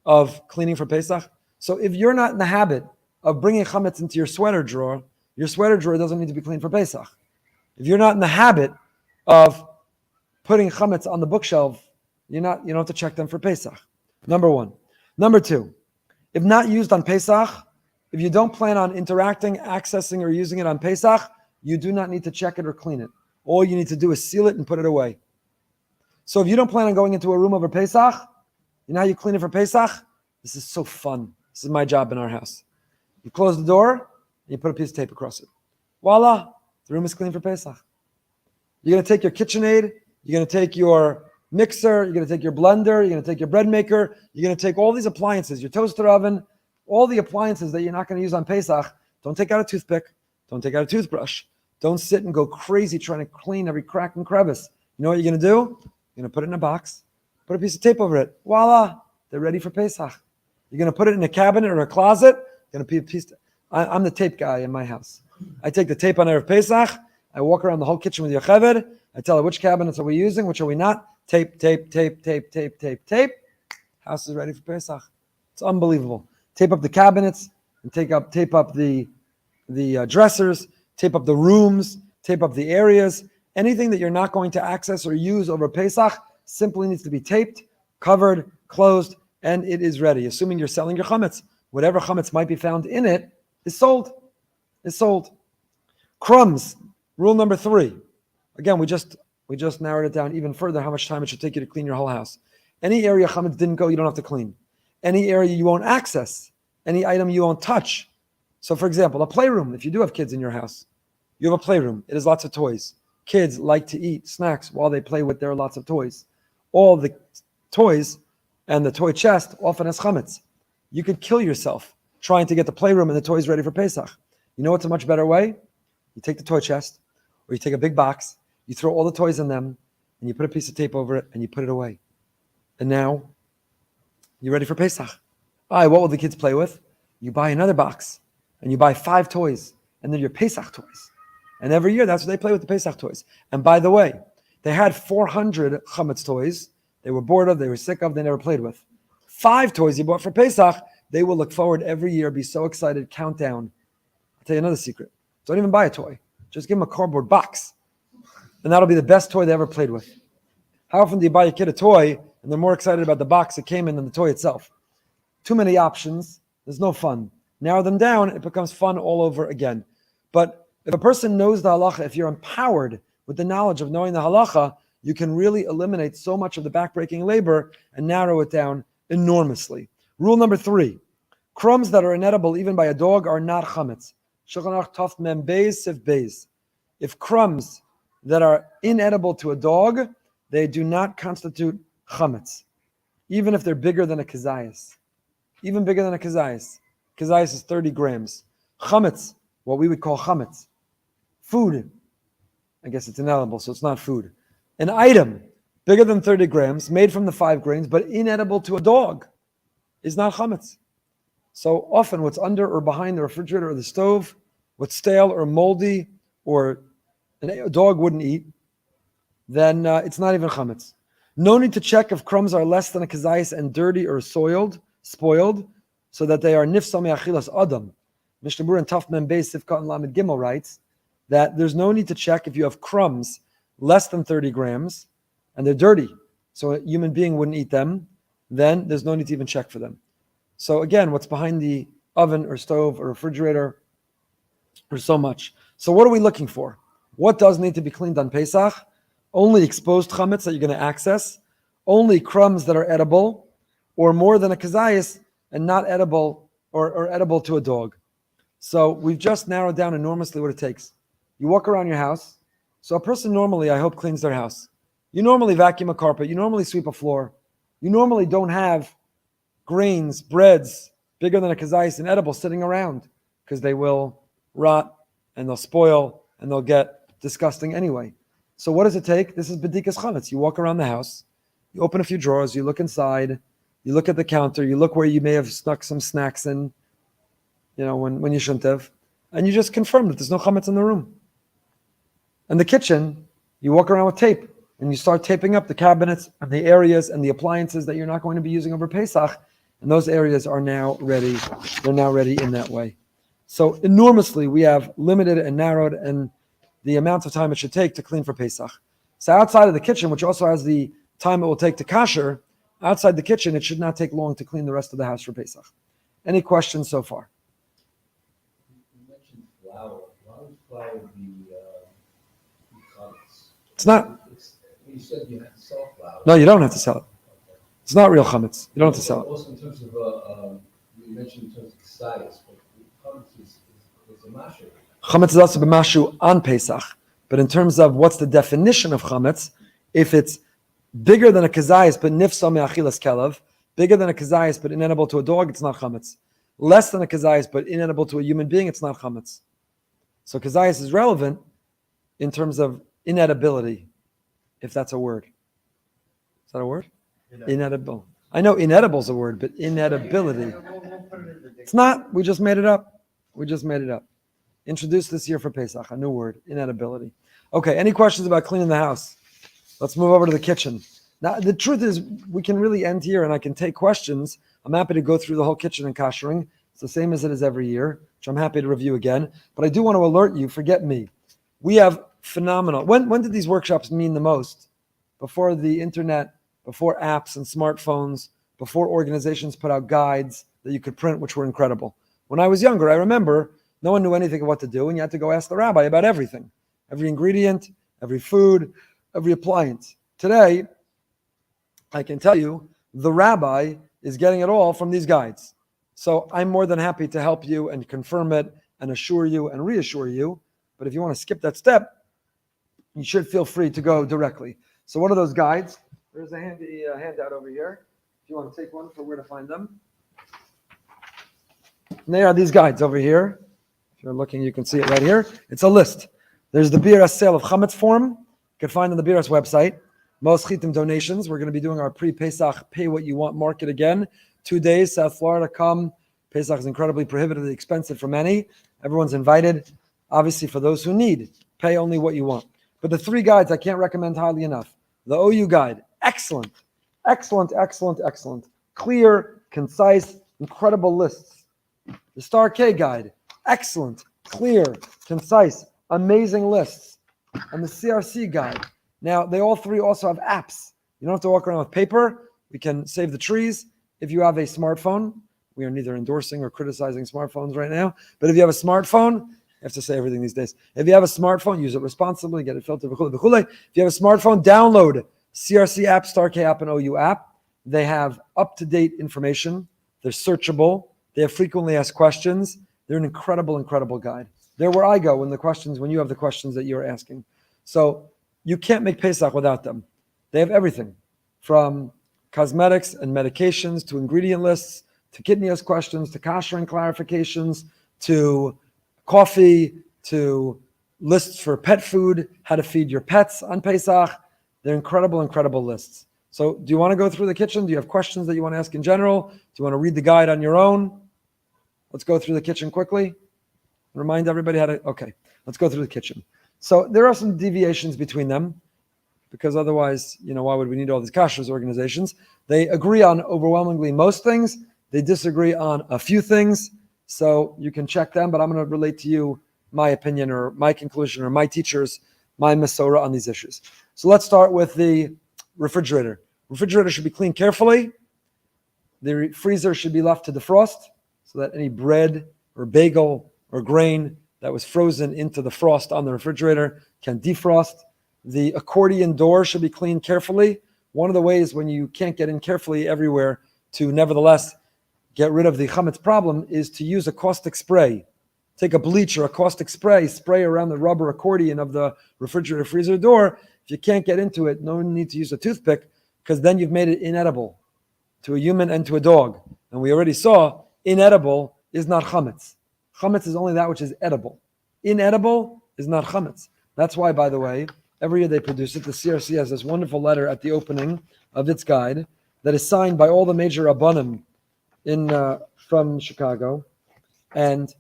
of cleaning for Pesach? So if you're not in the habit of bringing chametz into your sweater drawer doesn't need to be cleaned for Pesach. If you're not in the habit of putting chametz on the bookshelf, you don't have to check them for Pesach. Number one. Number two, if not used on Pesach, if you don't plan on interacting, accessing, or using it on Pesach, you do not need to check it or clean it. All you need to do is seal it and put it away. So if you don't plan on going into a room over Pesach, you know how you clean it for Pesach? This is so fun. This is my job in our house. You close the door, and you put a piece of tape across it. Voila, The room is clean for Pesach. You're going to take your KitchenAid, you're going to take your mixer, you're going to take your blender, you're going to take your bread maker, you're going to take all these appliances, your toaster oven, all the appliances that you're not going to use on Pesach. Don't take out a toothpick. Don't take out a toothbrush. Don't sit and go crazy trying to clean every crack and crevice. You know what you're going to do? You're going to put it in a box, put a piece of tape over it. Voila, they're ready for Pesach. You're going to put it in a cabinet or a closet. You're going to put a piece. I'm the tape guy in my house. I take the tape on Erev Pesach. I walk around the whole kitchen with Yocheved. I tell her which cabinets are we using, which are we not. Tape, tape, tape, tape, tape, tape, tape. House is ready for Pesach. It's unbelievable. Tape up the cabinets and tape up the dressers. Tape up the rooms. Tape up the areas. Anything that you're not going to access or use over Pesach simply needs to be taped, covered, closed, and it is ready. Assuming you're selling your chametz, whatever chametz might be found in it is sold. Is sold. Crumbs. Rule number 3. Again, we just narrowed it down even further how much time it should take you to clean your whole house. Any area chametz didn't go, you don't have to clean. Any area you won't access, any item you won't touch. So for example, a playroom, if you do have kids in your house, you have a playroom, it has lots of toys. Kids like to eat snacks while they play with their lots of toys. All the toys and the toy chest often has chametz. You could kill yourself trying to get the playroom and the toys ready for Pesach. You know what's a much better way? You take the toy chest, or you take a big box, you throw all the toys in them, and you put a piece of tape over it, and you put it away. And now, you're ready for Pesach. All right, what will the kids play with? You buy another box, and you buy 5 toys, and they're your Pesach toys. And every year, that's what they play with, the Pesach toys. And by the way, they had 400 chametz toys. They were bored of, they were sick of, they never played with. 5 toys you bought for Pesach, they will look forward every year, be so excited, count down. I'll tell you another secret. Don't even buy a toy. Just give them a cardboard box. And that'll be the best toy they ever played with. How often do you buy a kid a toy and they're more excited about the box it came in than the toy itself? Too many options. There's no fun. Narrow them down, it becomes fun all over again. But if a person knows the halacha, if you're empowered with the knowledge of knowing the halacha, you can really eliminate so much of the backbreaking labor and narrow it down enormously. Rule number 3. Crumbs that are inedible even by a dog are not chametz. If crumbs that are inedible to a dog, they do not constitute chametz, even if they're bigger than a kazayas. Even bigger than a kazayas. Kazayas is 30 grams. Chametz, what we would call chametz, food, I guess it's inedible, so it's not food. An item bigger than 30 grams, made from the 5 grains, but inedible to a dog, is not chametz. So often what's under or behind the refrigerator or the stove, what's stale or moldy or a dog wouldn't eat, then it's not even chametz. No need to check if crumbs are less than a kazayas and dirty or spoiled, so that they are nifsa me'achilas adam. Mishnah Berurah and Taf Mem Beis Sifkat and Lamed Gimel writes that there's no need to check if you have crumbs less than 30 grams and they're dirty, so a human being wouldn't eat them, then there's no need to even check for them. So again, what's behind the oven or stove or refrigerator, there's so much. So what are we looking for? What does need to be cleaned on Pesach? Only exposed chametz that you're going to access, only crumbs that are edible, or more than a kazayas and not edible or edible to a dog. So we've just narrowed down enormously what it takes. You walk around your house. So a person normally, I hope, cleans their house. You normally vacuum a carpet. You normally sweep a floor. You normally don't have grains, breads, bigger than a kazayas and edible sitting around because they will rot and they'll spoil and they'll get disgusting anyway. So what does it take? This is bedikas chametz. You walk around the house, you open a few drawers, you look inside, you look at the counter, you look where you may have snuck some snacks in, when you shouldn't have, and you just confirm that there's no chametz in the room. In the kitchen, you walk around with tape and you start taping up the cabinets and the areas and the appliances that you're not going to be using over Pesach, and those areas are now ready. They're now ready in that way. So enormously, we have limited and narrowed and the amount of time it should take to clean for Pesach. So outside of the kitchen, which also has the time it will take to kasher, outside the kitchen, it should not take long to clean the rest of the house for Pesach. Any questions so far? You mentioned flour. Why would flour be chametz? It's not. You said you have to sell flour. No, you don't have to sell it. It's not real chametz. You don't have to sell it. Also, in terms of, you mentioned in terms of size, but chametz is a masher. Chametz is also b'mashu on Pesach. But in terms of what's the definition of chametz, if it's bigger than a kazayis but nifsa me'achilas kelev, bigger than a kazayis but inedible to a dog, it's not chametz. Less than a kazayis but inedible to a human being, it's not chametz. So kazayis is relevant in terms of inedibility, if that's a word. Is that a word? Inedible. I know inedible is a word, but inedibility. It's not. We just made it up. Introduced this year for Pesach, a new word, inedibility. Okay, any questions about cleaning the house? Let's move over to the kitchen. Now, the truth is, we can really end here and I can take questions. I'm happy to go through the whole kitchen and kashering. It's the same as it is every year, which I'm happy to review again. But I do want to alert you, forget me. We have phenomenal. When did these workshops mean the most? Before the internet, before apps and smartphones, before organizations put out guides that you could print, which were incredible. When I was younger, I remember no one knew anything of what to do, and you had to go ask the rabbi about everything. Every ingredient, every food, every appliance. Today, I can tell you, the rabbi is getting it all from these guides. So I'm more than happy to help you and confirm it and assure you and reassure you. But if you want to skip that step, you should feel free to go directly. So what are those guides? There's a handy handout over here. If you want to take one for where to find them. And they are these guides over here. If you're looking, you can see it right here. It's a list. There's the Biras sale of Chametz form. You can find on the Biras website. Most Chitim donations. We're going to be doing our pre-Pesach pay what you want market again. 2 days, South Florida, come. Pesach is incredibly prohibitively expensive for many. Everyone's invited. Obviously, for those who need, pay only what you want. But the 3 guides I can't recommend highly enough. The OU guide, excellent. Clear, concise, incredible lists. The Star K guide, excellent, clear, concise, amazing lists. And the CRC guide. Now, they all 3 also have apps. You don't have to walk around with paper. We can save the trees. If you have a smartphone, we are neither endorsing or criticizing smartphones right now, but if you have a smartphone, you have to say everything these days. If you have a smartphone, use it responsibly, get it filtered. If you have a smartphone, download CRC app, Star K app, and OU app. They have up-to-date information. They're searchable. They have frequently asked questions. They're an incredible guide. They're where I go when you have the questions that you're asking. So you can't make Pesach without them. They have everything from cosmetics and medications to ingredient lists, to kidneyos questions, to kashering clarifications, to coffee, to lists for pet food, how to feed your pets on Pesach. They're incredible lists. So do you want to go through the kitchen? Do you have questions that you want to ask in general? Do you want to read the guide on your own? Let's go through the kitchen quickly. Remind everybody okay, let's go through the kitchen. So there are some deviations between them, because otherwise, why would we need all these kashrus organizations? They agree on overwhelmingly most things. They disagree on a few things. So you can check them, but I'm going to relate to you my opinion or my conclusion or my teachers, my Masorah on these issues. So let's start with the refrigerator. Refrigerator should be cleaned carefully. The freezer should be left to defrost so that any bread or bagel or grain that was frozen into the frost on the refrigerator can defrost. The accordion door should be cleaned carefully. One of the ways when you can't get in carefully everywhere to nevertheless get rid of the chametz problem is to use a caustic spray. Take a bleach or a caustic spray around the rubber accordion of the refrigerator freezer door. If you can't get into it, no need to use a toothpick, because then you've made it inedible to a human and to a dog. And we already saw inedible is not chametz. Chametz is only that which is edible. Inedible is not chametz. That's why, by the way, every year they produce it. The CRC has this wonderful letter at the opening of its guide that is signed by all the major rabbanim from Chicago. And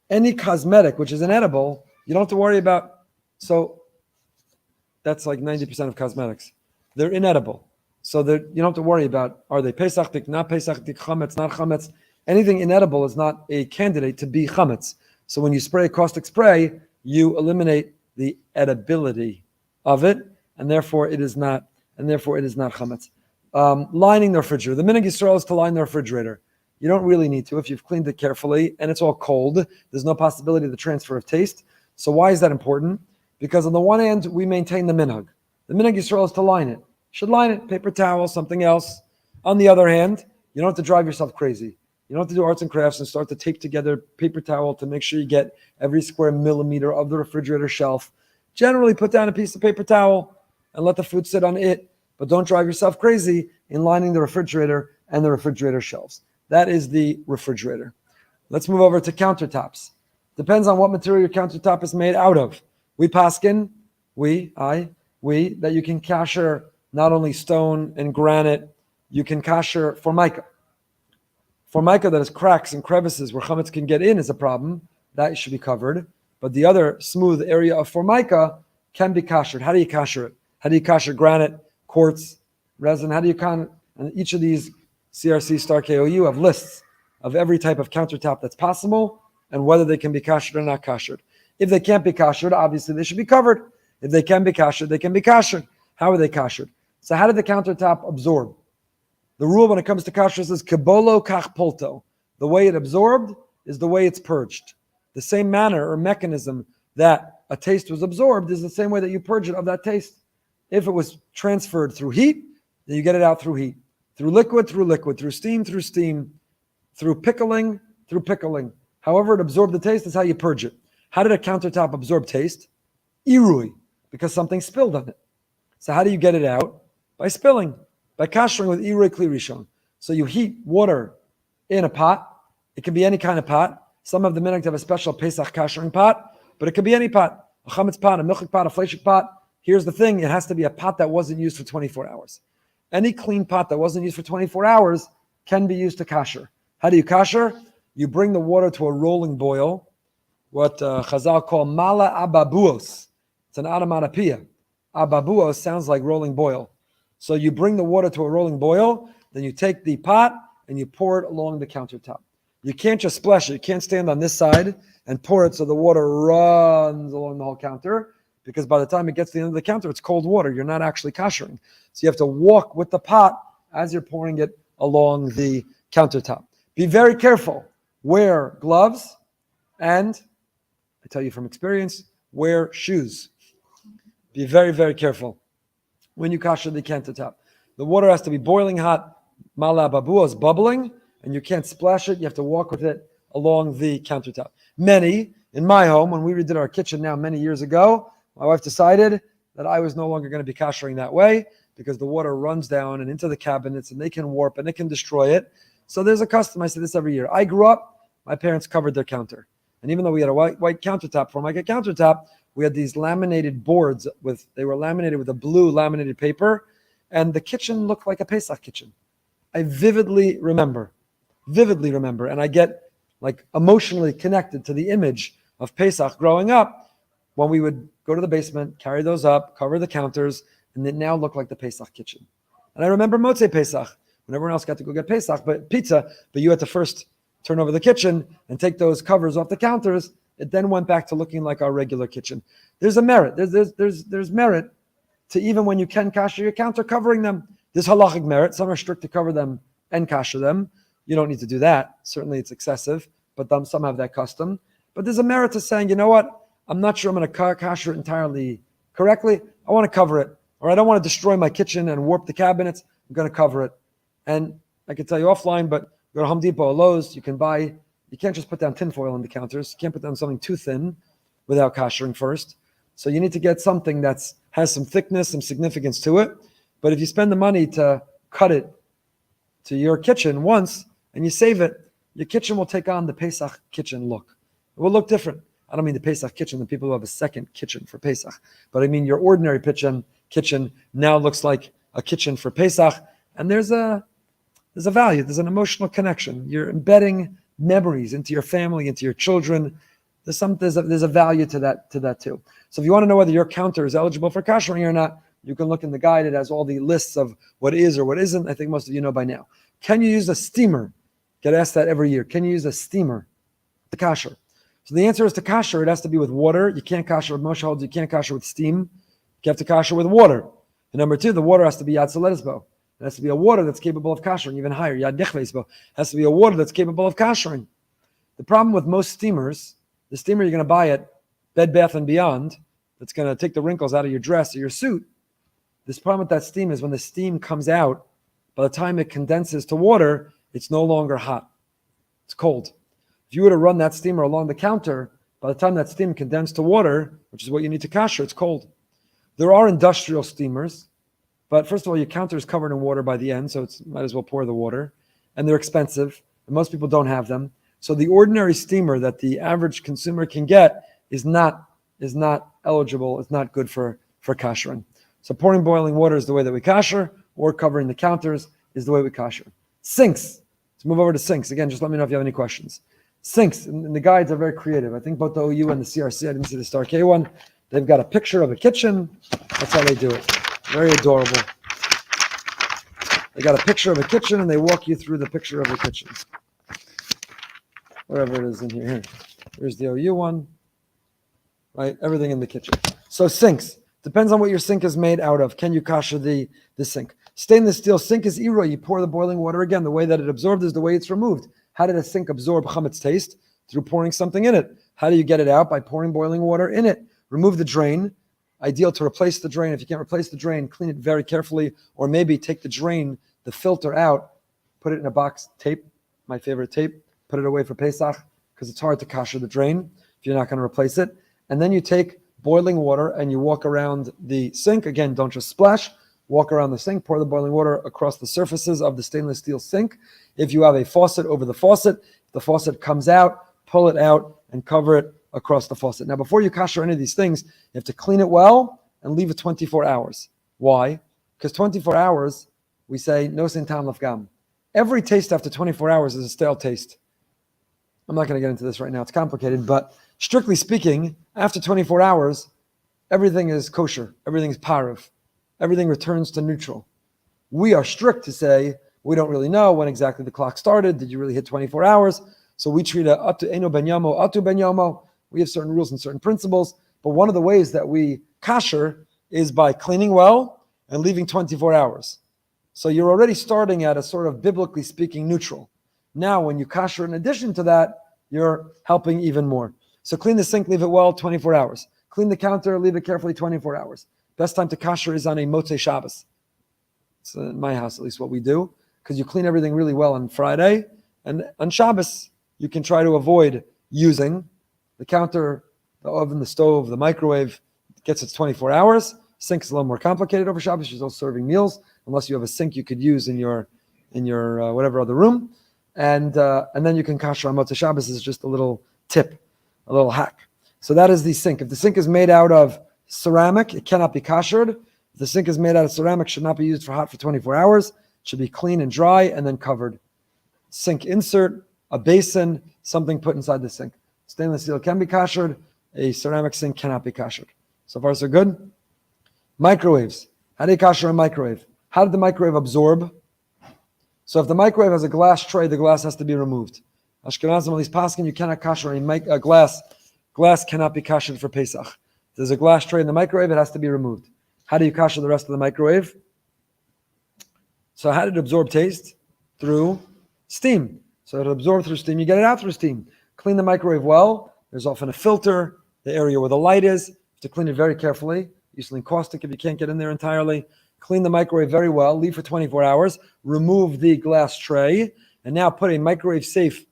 any cosmetic which is inedible, you don't have to worry about. So that's like 90% of cosmetics. They're inedible. So you don't have to worry about, are they pesachdik, not pesachdik, chametz, not chametz. Anything inedible is not a candidate to be chametz. So when you spray a caustic spray, you eliminate the edibility of it, and therefore it is not chametz. Lining the refrigerator. The minhag Yisrael is to line the refrigerator. You don't really need to if you've cleaned it carefully and it's all cold. There's no possibility of the transfer of taste. So why is that important? Because on the one hand, we maintain the minhag. The minhag Yisrael is to line it. You should line it, paper towel, something else. On the other hand, you don't have to drive yourself crazy. You don't have to do arts and crafts and start to tape together paper towel to make sure you get every square millimeter of the refrigerator shelf. Generally, put down a piece of paper towel and let the food sit on it, but don't drive yourself crazy in lining the refrigerator and the refrigerator shelves. That is the refrigerator. Let's move over to countertops. Depends on what material your countertop is made out of. We paskin, that you can kasher not only stone and granite, you can kasher formica. Formica that has cracks and crevices where chametz can get in is a problem. That should be covered. But the other smooth area of formica can be kashered. How do you kasher it? How do you kasher granite, quartz, resin? How do you and each of these CRC Star KOU have lists of every type of countertop that's possible and whether they can be kashered or not kashered. If they can't be kashered, obviously they should be covered. If they can be kashered, they can be kashered. How are they kashered? So how did the countertop absorb? The rule when it comes to kashrus is kibolo kach polto. The way it absorbed is the way it's purged. The same manner or mechanism that a taste was absorbed is the same way that you purge it of that taste. If it was transferred through heat, then you get it out through heat. Through liquid, through steam, through pickling. However it absorbed the taste is how you purge it. How did a countertop absorb taste? Irui, because something spilled on it. So how do you get it out? By spilling, by kashering with irui kli rishon. So you heat water in a pot. It can be any kind of pot. Some of the minhag have a special Pesach kashering pot, but it could be any pot. A chametz pot, a milchik pot, a fleshik pot. Here's the thing, it has to be a pot that wasn't used for 24 hours. Any clean pot that wasn't used for 24 hours can be used to kasher. How do you kasher? You bring the water to a rolling boil, what Chazal call mala ababuos. It's an onomatopoeia. Ababuos sounds like rolling boil. So you bring the water to a rolling boil, then you take the pot and you pour it along the countertop. You can't just splash it. You can't stand on this side and pour it so the water runs along the whole counter, because by the time it gets to the end of the counter, it's cold water. You're not actually kashering. So you have to walk with the pot as you're pouring it along the countertop. Be very careful. Wear gloves, and I tell you from experience, wear shoes. Be very, very careful when you kasher the countertop. The water has to be boiling hot. Mala babua is bubbling, and you can't splash it. You have to walk with it along the countertop. Many, in my home, when we redid our kitchen now many years ago, my wife decided that I was no longer going to be kashering that way because the water runs down and into the cabinets and they can warp and it can destroy it. So there's a custom. I say this every year. I grew up, my parents covered their counter. And even though we had a white countertop, for my countertop, we had these laminated boards they were laminated with a blue laminated paper, and the kitchen looked like a Pesach kitchen. I vividly remember, and I get like emotionally connected to the image of Pesach growing up when we would go to the basement, carry those up, cover the counters, and they now look like the Pesach kitchen. And I remember Motzei Pesach, when everyone else got to go get Pesach, pizza, but you had to first turn over the kitchen and take those covers off the counters. It then went back to looking like our regular kitchen. There's a merit. There's merit to even when you can kasher your counter, covering them. There's halachic merit. Some are strict to cover them and kasher them. You don't need to do that. Certainly it's excessive, but some have that custom. But there's a merit to saying, you know what? I'm not sure I'm going to kasher it entirely correctly. I want to cover it. Or I don't want to destroy my kitchen and warp the cabinets. I'm going to cover it. And I can tell you offline, but go to Home Depot or Lowe's, you can't just put down tinfoil on the counters. You can't put down something too thin without kashering first. So you need to get something that has some thickness, some significance to it. But if you spend the money to cut it to your kitchen once and you save it, your kitchen will take on the Pesach kitchen look. It will look different. I don't mean the Pesach kitchen, the people who have a second kitchen for Pesach, but I mean your ordinary kitchen now looks like a kitchen for Pesach. And there's a value, there's an emotional connection. You're embedding memories into your family, into your children. There's a value to that too. So if you want to know whether your counter is eligible for kashering or not, you can look in the guide. It has all the lists of what is or what isn't. I think most of you know by now. Can you use a steamer? Get asked that every year. Can you use a steamer to kasher? So the answer is to kasher. It has to be with water. You can't kasher with Moshe holds. You can't kasher with steam. You have to kasher with water. And number two, the water has to be yad soledesbo. It has to be a water that's capable of kashering, even higher. Yad nechveisbo has to be a water that's capable of kashering. The problem with most steamers, the steamer you're going to buy at Bed Bath & Beyond, that's going to take the wrinkles out of your dress or your suit, this problem with that steam is when the steam comes out, by the time it condenses to water, it's no longer hot. It's cold. If you were to run that steamer along the counter, by the time that steam condensed to water, which is what you need to kasher, it's cold. There are industrial steamers, but first of all, your counter is covered in water by the end, so it's might as well pour the water. And they're expensive, and most people don't have them. So the ordinary steamer that the average consumer can get is not eligible, it's not good for kashering. So pouring boiling water is the way that we kasher, or covering the counters is the way we kasher. Sinks. Let's move over to sinks. Again, just let me know if you have any questions. Sinks, and the guides are very creative. I think both the OU and the CRC, I didn't see the Star K one, they've got a picture of a kitchen. That's how they do it. Very adorable. They got a picture of a kitchen and they walk you through the picture of the kitchen. Wherever it is in here. Here's the OU one. Right? Everything in the kitchen. So sinks. Depends on what your sink is made out of. Can you kasher the sink? Stainless steel sink is ira. You pour the boiling water again. The way that it absorbed is the way it's removed. How did a sink absorb chametz taste? Through pouring something in it. How do you get it out? By pouring boiling water in it. Remove the drain. Ideal to replace the drain. If you can't replace the drain, clean it very carefully, or maybe take the drain, the filter out, put it in a box, tape, my favorite tape, put it away for Pesach, because it's hard to kasher the drain if you're not going to replace it. And then you take boiling water and you walk around the sink. Again, don't just splash. Walk around the sink, pour the boiling water across the surfaces of the stainless steel sink. If you have a faucet over the faucet, the faucet comes out, pull it out, and cover it across the faucet. Now, before you kasher any of these things, you have to clean it well and leave it 24 hours. Why? Because 24 hours, we say, no sin tam lafgam. Every taste after 24 hours is a stale taste. I'm not going to get into this right now. It's complicated, but strictly speaking, after 24 hours, everything is kosher. Everything's parav. Everything returns to neutral. We are strict to say, we don't really know when exactly the clock started. Did you really hit 24 hours? So we treat a atu eno ben yamo, atu ben yamo. We have certain rules and certain principles. But one of the ways that we kasher is by cleaning well and leaving 24 hours. So you're already starting at a sort of biblically speaking neutral. Now, when you kasher in addition to that, you're helping even more. So clean the sink, leave it well, 24 hours. Clean the counter, leave it carefully, 24 hours. Best time to kasher is on a Motzei Shabbos. It's in my house, at least what we do, because you clean everything really well on Friday. And on Shabbos, you can try to avoid using the counter, the oven, the stove, the microwave. It gets its 24 hours. Sink's a little more complicated over Shabbos. You're still serving meals, unless you have a sink you could use in your whatever other room. And then you can kasher on Motzei Shabbos. Is just a little tip, a little hack. So that is the sink. If the sink is made out of ceramic, it cannot be kashered. If the sink is made out of ceramic, should not be used for 24 hours. It should be clean and dry and then covered. Sink insert, a basin, something put inside the sink. Stainless steel can be kashered. A ceramic sink cannot be kashered. So far, so good. Microwaves. How do you kasher a microwave? How did the microwave absorb? So if the microwave has a glass tray, the glass has to be removed. Ashkenazim, at least Paskin, you cannot kasher a glass. Glass cannot be kashered for Pesach. If there's a glass tray in the microwave, it has to be removed. How do you kasher the rest of the microwave? So how did it absorb taste? Through steam. So it absorbs through steam. You get it out through steam. Clean the microwave well. There's often a filter, the area where the light is. You have to clean it very carefully. Using caustic if you can't get in there entirely. Clean the microwave very well. Leave for 24 hours. Remove the glass tray. And now put a microwave safe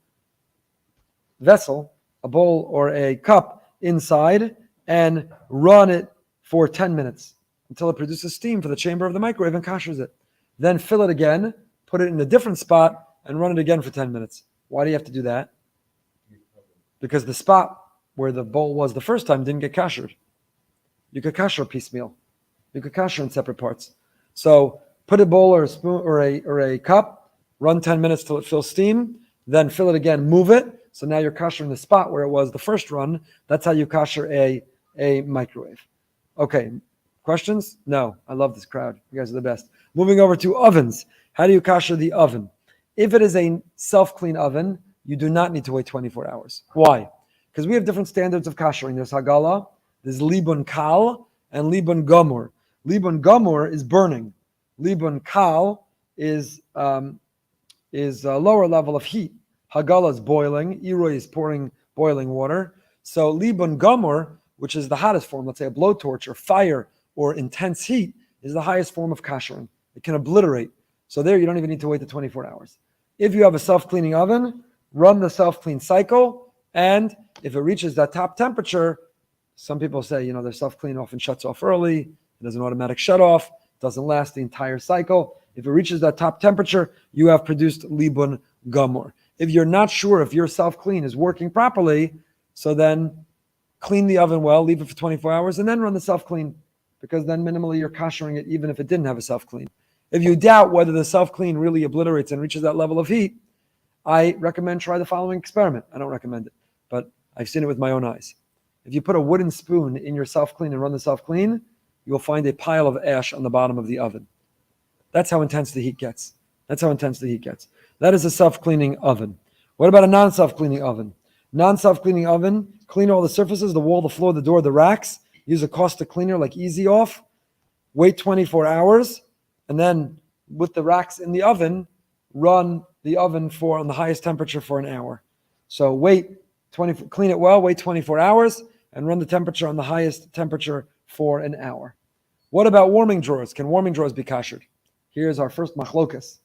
vessel, a bowl or a cup inside, and run it for 10 minutes until it produces steam for the chamber of the microwave and kashers it. Then fill it again, put it in a different spot, and run it again for 10 minutes. Why do you have to do that? Because the spot where the bowl was the first time didn't get kashered. You could kasher piecemeal. You could kasher in separate parts. So put a bowl or a spoon or a cup, run 10 minutes till it fills steam, then fill it again, move it. So now you're kashering the spot where it was the first run. That's how you kasher a microwave. Okay, questions? No, I love this crowd. You guys are the best. Moving over to ovens. How do you kasher the oven? If it is a self-clean oven, you do not need to wait 24 hours. Why? Because we have different standards of kashering. There's hagala, there's libun kal, and libun gomur. Libun gomur is burning. Libun kal is a lower level of heat. Hagala is boiling. Iroi is pouring boiling water. So libun gomur, which is the hottest form, let's say a blowtorch or fire or intense heat, is the highest form of kashering. It can obliterate. So there you don't even need to wait the 24 hours. If you have a self-cleaning oven, run the self-clean cycle, and if it reaches that top temperature, some people say, their self-clean often shuts off early. It has an automatic shut-off. Doesn't last the entire cycle. If it reaches that top temperature, you have produced libun gamur. If you're not sure if your self-clean is working properly, so then clean the oven well, leave it for 24 hours, and then run the self-clean, because then minimally you're koshering it even if it didn't have a self-clean. If you doubt whether the self-clean really obliterates and reaches that level of heat, I recommend try the following experiment. I don't recommend it, but I've seen it with my own eyes. If you put a wooden spoon in your self-clean and run the self-clean, you will find a pile of ash on the bottom of the oven. That's how intense the heat gets. That is a self-cleaning oven. What about a non-self-cleaning oven? Non-self-cleaning oven, clean all the surfaces, the wall, the floor, the door, the racks. Use a caustic cleaner like Easy Off. Wait 24 hours, and then with the racks in the oven, run the oven on the highest temperature for an hour. So clean it well, wait 24 hours, and run the temperature on the highest temperature for an hour. What about warming drawers? Can warming drawers be kashered? Here's our first machlokas.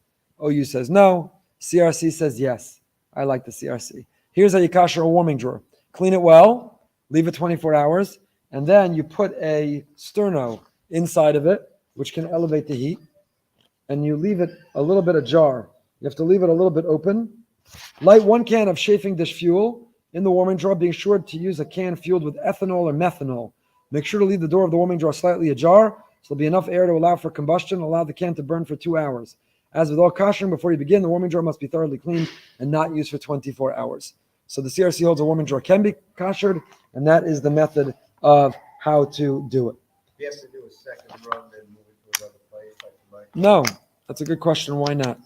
OU says no. CRC says yes. I like the CRC. Here's how you kasher a warming drawer. Clean it well, leave it 24 hours, and then you put a sterno inside of it, which can elevate the heat, and you leave it a little bit ajar. You have to leave it a little bit open. Light 1 can of chafing dish fuel in the warming drawer, being sure to use a can fueled with ethanol or methanol. Make sure to leave the door of the warming drawer slightly ajar, so there'll be enough air to allow for combustion and allow the can to burn for 2 hours. As with all koshering, before you begin, the warming drawer must be thoroughly cleaned and not used for 24 hours. So the CRC holds a warming drawer can be kashered, and that is the method of how to do it. He has to do a second run, then move it to another place like the microwave. No, that's a good question. Why not?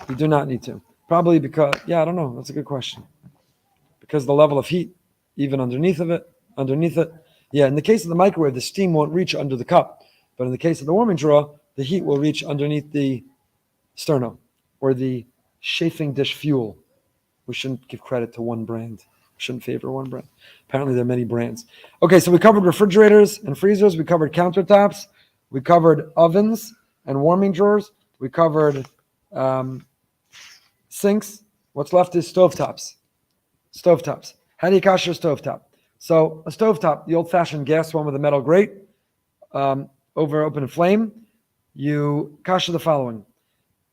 You do not need to. Probably because, I don't know. That's a good question. Because the level of heat, even underneath it. Yeah, in the case of the microwave, the steam won't reach under the cup. But in the case of the warming drawer, the heat will reach underneath the sterno or the chafing dish fuel. We shouldn't give credit to one brand. We shouldn't favor one brand. Apparently, there are many brands. Okay, so we covered refrigerators and freezers. We covered countertops. We covered ovens and warming drawers. We covered sinks. What's left is stovetops. How do you kasher a stovetop? So a stovetop, the old-fashioned gas one with a metal grate, over open flame, you kasher the following.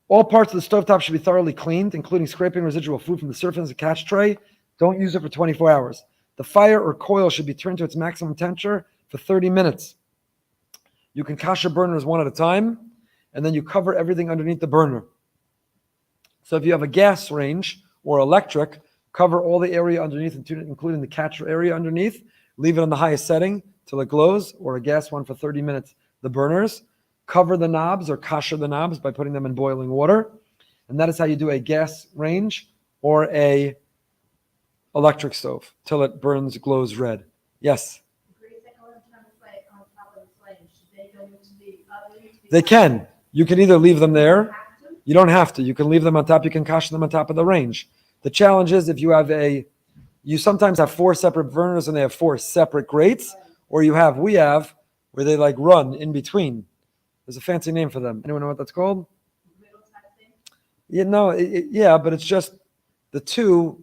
All parts of the stovetop should be thoroughly cleaned, including scraping residual food from the surface of the catch tray. Don't use it for 24 hours. The fire or coil should be turned to its maximum temperature for 30 minutes. You can kasher burners one at a time, and then you cover everything underneath the burner. So if you have a gas range or electric, cover all the area underneath, including the catch area underneath. Leave it on the highest setting till it glows, or a gas one for 30 minutes. The burners, cover the knobs or kasher the knobs by putting them in boiling water. And that is how you do a gas range or a electric stove till it burns, glows red. Yes? They can. You can either leave them there. You don't have to. You can leave them on top. You can kasher them on top of the range. The challenge is if you have you sometimes have 4 separate burners and they have 4 separate grates, or we have where they like run in between. There's a fancy name for them. Anyone know what that's called? Yeah, no, but it's just the 2.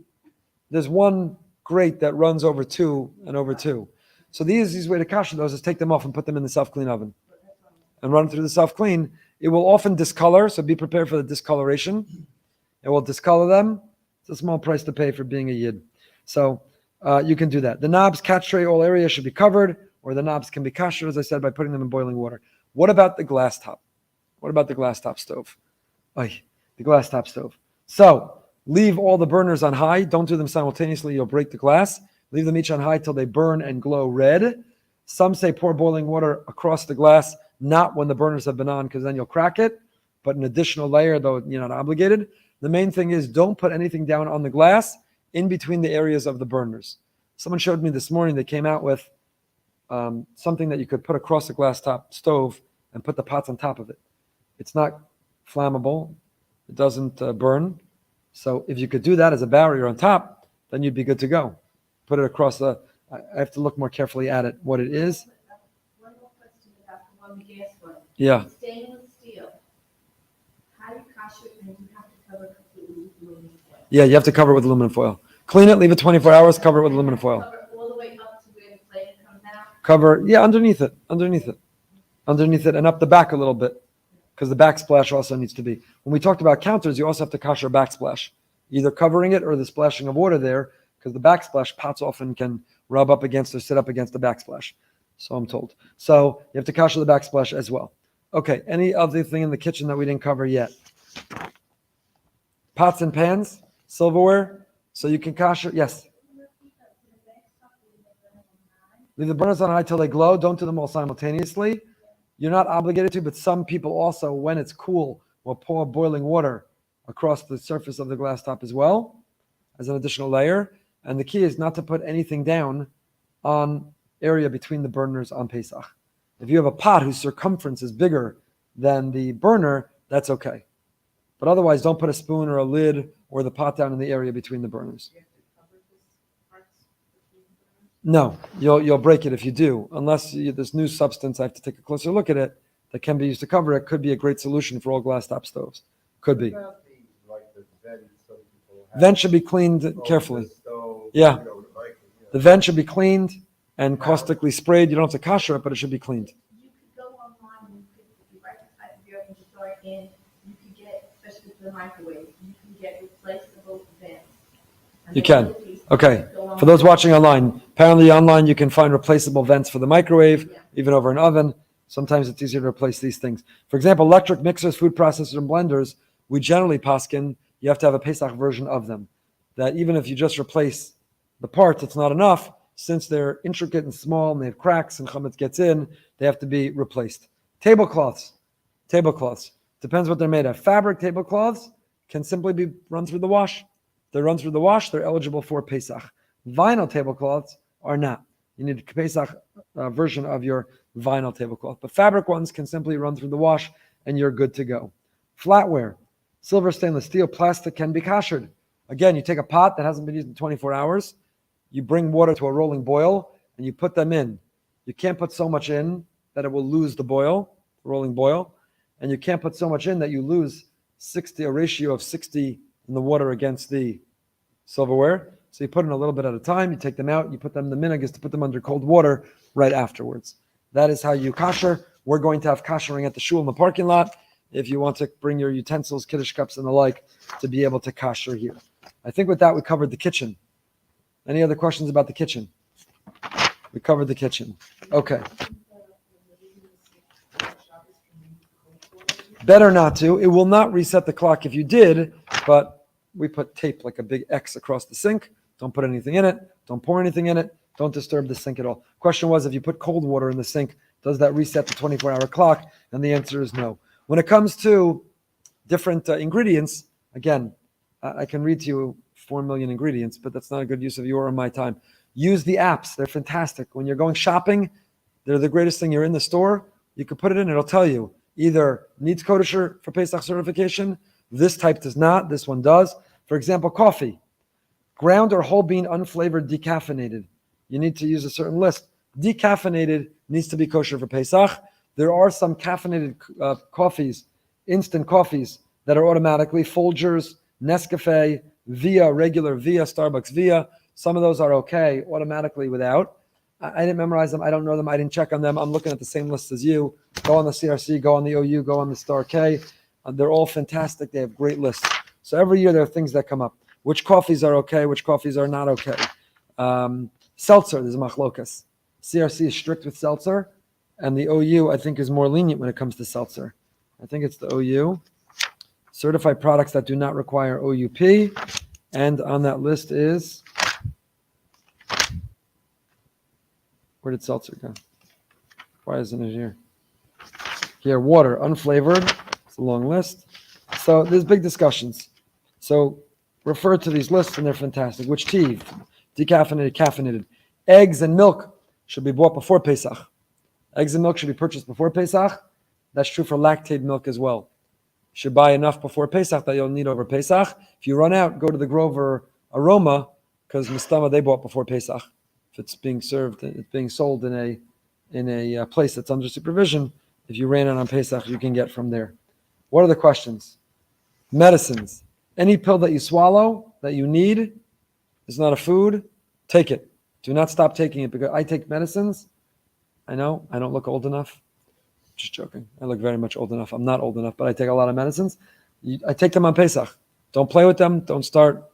There's one grate that runs over 2 and over 2. So the easiest way to kasher those is take them off and put them in the self-clean oven and run through the self-clean. It will often discolor, so be prepared for the discoloration. It will discolor them. It's a small price to pay for being a yid. So you can do that. The knobs, catch tray, all areas should be covered, or the knobs can be kasher, as I said, by putting them in boiling water. What about the glass top? What about the glass top stove? The glass top stove. So leave all the burners on high. Don't do them simultaneously. You'll break the glass. Leave them each on high till they burn and glow red. Some say pour boiling water across the glass, not when the burners have been on, because then you'll crack it, but an additional layer, though you're not obligated. The main thing is don't put anything down on the glass in between the areas of the burners. Someone showed me this morning, they came out with something that you could put across the glass top stove and put the pots on top of it. It's not flammable. It doesn't burn. So if you could do that as a barrier on top, then you'd be good to go. Put it across I have to look more carefully at it, what it is. One more question about the gas one. Yeah. Stainless steel. How do you kasher and you have to cover it completely with aluminum foil. Yeah, you have to cover it with aluminum foil. Clean it, leave it 24 hours, cover it with aluminum foil. Cover it all the way up to where the plate comes out. Cover, yeah, underneath it, and up the back a little bit, because the backsplash also needs to be. When we talked about counters, you also have to kasher backsplash, either covering it or the splashing of water there, because the backsplash pots often can rub up against or sit up against the backsplash. So I'm told. So you have to kasher the backsplash as well. Okay, any other thing in the kitchen that we didn't cover yet? Pots and pans, silverware, so you can kasher, yes. Leave the burners on high till they glow. Don't do them all simultaneously. You're not obligated to, but some people also, when it's cool, will pour boiling water across the surface of the glass top as well, as an additional layer. And the key is not to put anything down on area between the burners on Pesach. If you have a pot whose circumference is bigger than the burner, that's okay. But otherwise, don't put a spoon or a lid or the pot down in the area between the burners. No, you'll break it if you do, unless this new substance, I have to take a closer look at it, that can be used to cover it. Could be a great solution for all glass top stoves. Could be. Vent should be cleaned carefully. Yeah. The vent should be cleaned and caustically sprayed. You don't have to kasher it, but it should be cleaned. You could go online and if you write the type of your inventory in, you could get, especially for the microwave, you can get replaceable vents. You can. Okay. For those watching online, apparently online you can find replaceable vents for the microwave, even over an oven. Sometimes it's easier to replace these things. For example, electric mixers, food processors, and blenders, we generally paskin, you have to have a Pesach version of them. That even if you just replace the parts, it's not enough. Since they're intricate and small and they have cracks and chametz gets in, they have to be replaced. Tablecloths. Depends what they're made of. Fabric tablecloths can simply be run through the wash. They run through the wash, they're eligible for Pesach. Vinyl tablecloths are not. You need a Pesach version of your vinyl tablecloth. But fabric ones can simply run through the wash and you're good to go. Flatware, silver, stainless steel, plastic can be kashered. Again, you take a pot that hasn't been used in 24 hours, you bring water to a rolling boil, and you put them in. You can't put so much in that it will lose the rolling boil, and you can't put so much in that you lose a ratio of 60 in the water against the silverware. So you put in a little bit at a time, you take them out, you put them in the minhag is to put them under cold water right afterwards. That is how you kasher. We're going to have kashering at the shul in the parking lot if you want to bring your utensils, kiddush cups, and the like to be able to kasher here. I think with that we covered the kitchen. Any other questions about the kitchen? We covered the kitchen. Okay. Better not to. It will not reset the clock if you did, but we put tape like a big X across the sink. Don't put anything in it. Don't pour anything in it. Don't disturb the sink at all. Question was, if you put cold water in the sink, does that reset the 24-hour clock? And the answer is no. When it comes to different ingredients, again, I can read to you 4 million ingredients, but that's not a good use of your or my time. Use the apps. They're fantastic. When you're going shopping, they're the greatest thing. You're in the store, you can put it in, it'll tell you either needs kosher for Pesach certification, this type does not, this one does. For example, coffee, ground or whole bean, unflavored, decaffeinated. You need to use a certain list. Decaffeinated needs to be kosher for Pesach. There are some caffeinated coffees, instant coffees, that are automatically Folgers, Nescafe, Via, regular Via, Starbucks Via. Some of those are okay automatically without. I didn't memorize them. I don't know them. I didn't check on them. I'm looking at the same list as you. Go on the CRC, go on the OU, go on the Star K. They're all fantastic. They have great lists. So every year there are things that come up. Which coffees are okay? Which coffees are not okay? Seltzer, there's a machlokas. CRC is strict with seltzer, and the OU, I think, is more lenient when it comes to seltzer. I think it's the OU. Certified products that do not require OUP. And on that list is... Where did seltzer go? Why isn't it here? Here, water, unflavored. It's a long list. So there's big discussions. So refer to these lists and they're fantastic. Which tea? Decaffeinated, caffeinated. Eggs and milk should be bought before Pesach. Eggs and milk should be purchased before Pesach. That's true for lactate milk as well. You should buy enough before Pesach that you'll need over Pesach. If you run out, go to the Grover Aroma, because Mistama they bought before Pesach. If it's being served, it's being sold in a place that's under supervision. If you ran out on Pesach, you can get from there. What are the questions? Medicines. Any pill that you swallow that you need is not a food. Take it. Do not stop taking it, because I take medicines. I know I don't look old enough. Just joking. I look very much old enough. I'm not old enough, but I take a lot of medicines. I take them on Pesach. Don't play with them. Don't start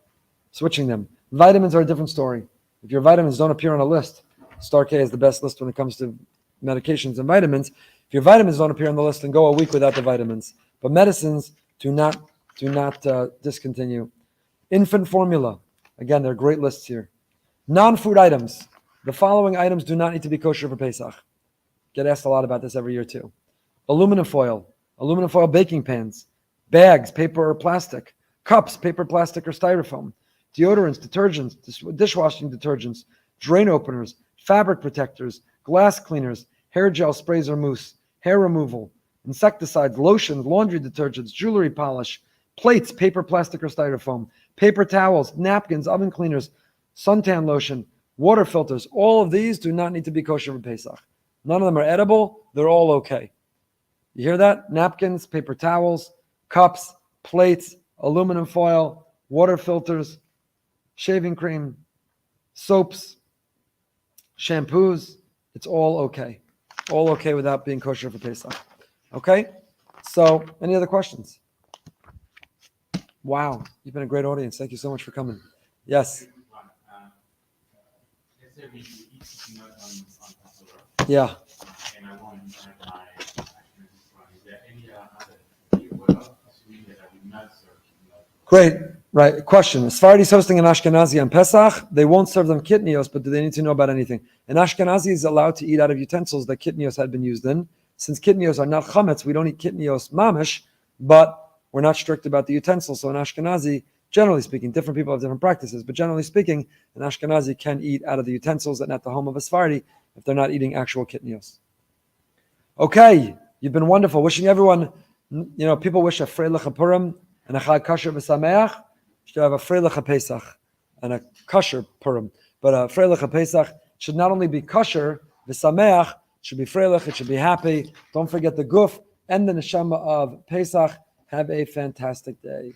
switching them. Vitamins are a different story. If your vitamins don't appear on a list, Star K is the best list when it comes to medications and vitamins. If your vitamins don't appear on the list, then go a week without the vitamins. But medicines do not discontinue. Infant formula. Again, there are great lists here. Non-food items. The following items do not need to be kosher for Pesach. Get asked a lot about this every year too. Aluminum foil baking pans, bags, paper or plastic, cups, paper, plastic, or styrofoam, deodorants, detergents, dishwashing detergents, drain openers, fabric protectors, glass cleaners, hair gel sprays or mousse, hair removal, insecticides, lotions, laundry detergents, jewelry polish, plates, paper, plastic, or styrofoam, paper towels, napkins, oven cleaners, suntan lotion, water filters. All of these do not need to be kosher for Pesach. None of them are edible. They're all okay. You hear that? Napkins, paper towels, cups, plates, aluminum foil, water filters, shaving cream, soaps, shampoos. It's all okay. All okay without being kosher for Pesach. Okay? So, any other questions? Wow. You've been a great audience. Thank you so much for coming. Yes. Yeah. And I want to thank my is there any other assuming that I would not serve? Great. Right. Question. As Sephardi is hosting an Ashkenazi on Pesach, they won't serve them kitnios, but do they need to know about anything? An Ashkenazi is allowed to eat out of utensils that kitnios had been used in. Since kitnios are not chametz, we don't eat kitnios mamish, but we're not strict about the utensils. So an Ashkenazi, generally speaking, different people have different practices, but generally speaking, an Ashkenazi can eat out of the utensils and at the home of a Sephardi if they're not eating actual kitnios. Okay, you've been wonderful. Wishing everyone, people wish a Freilich Purim and a Chag Kasher v'Sameach. Should have a Freilich Pesach and a Kasher Purim. But a Freilich Pesach should not only be Kasher v'Sameach, it should be Freilich, it should be happy. Don't forget the Guf and the Neshama of Pesach. Have a fantastic day.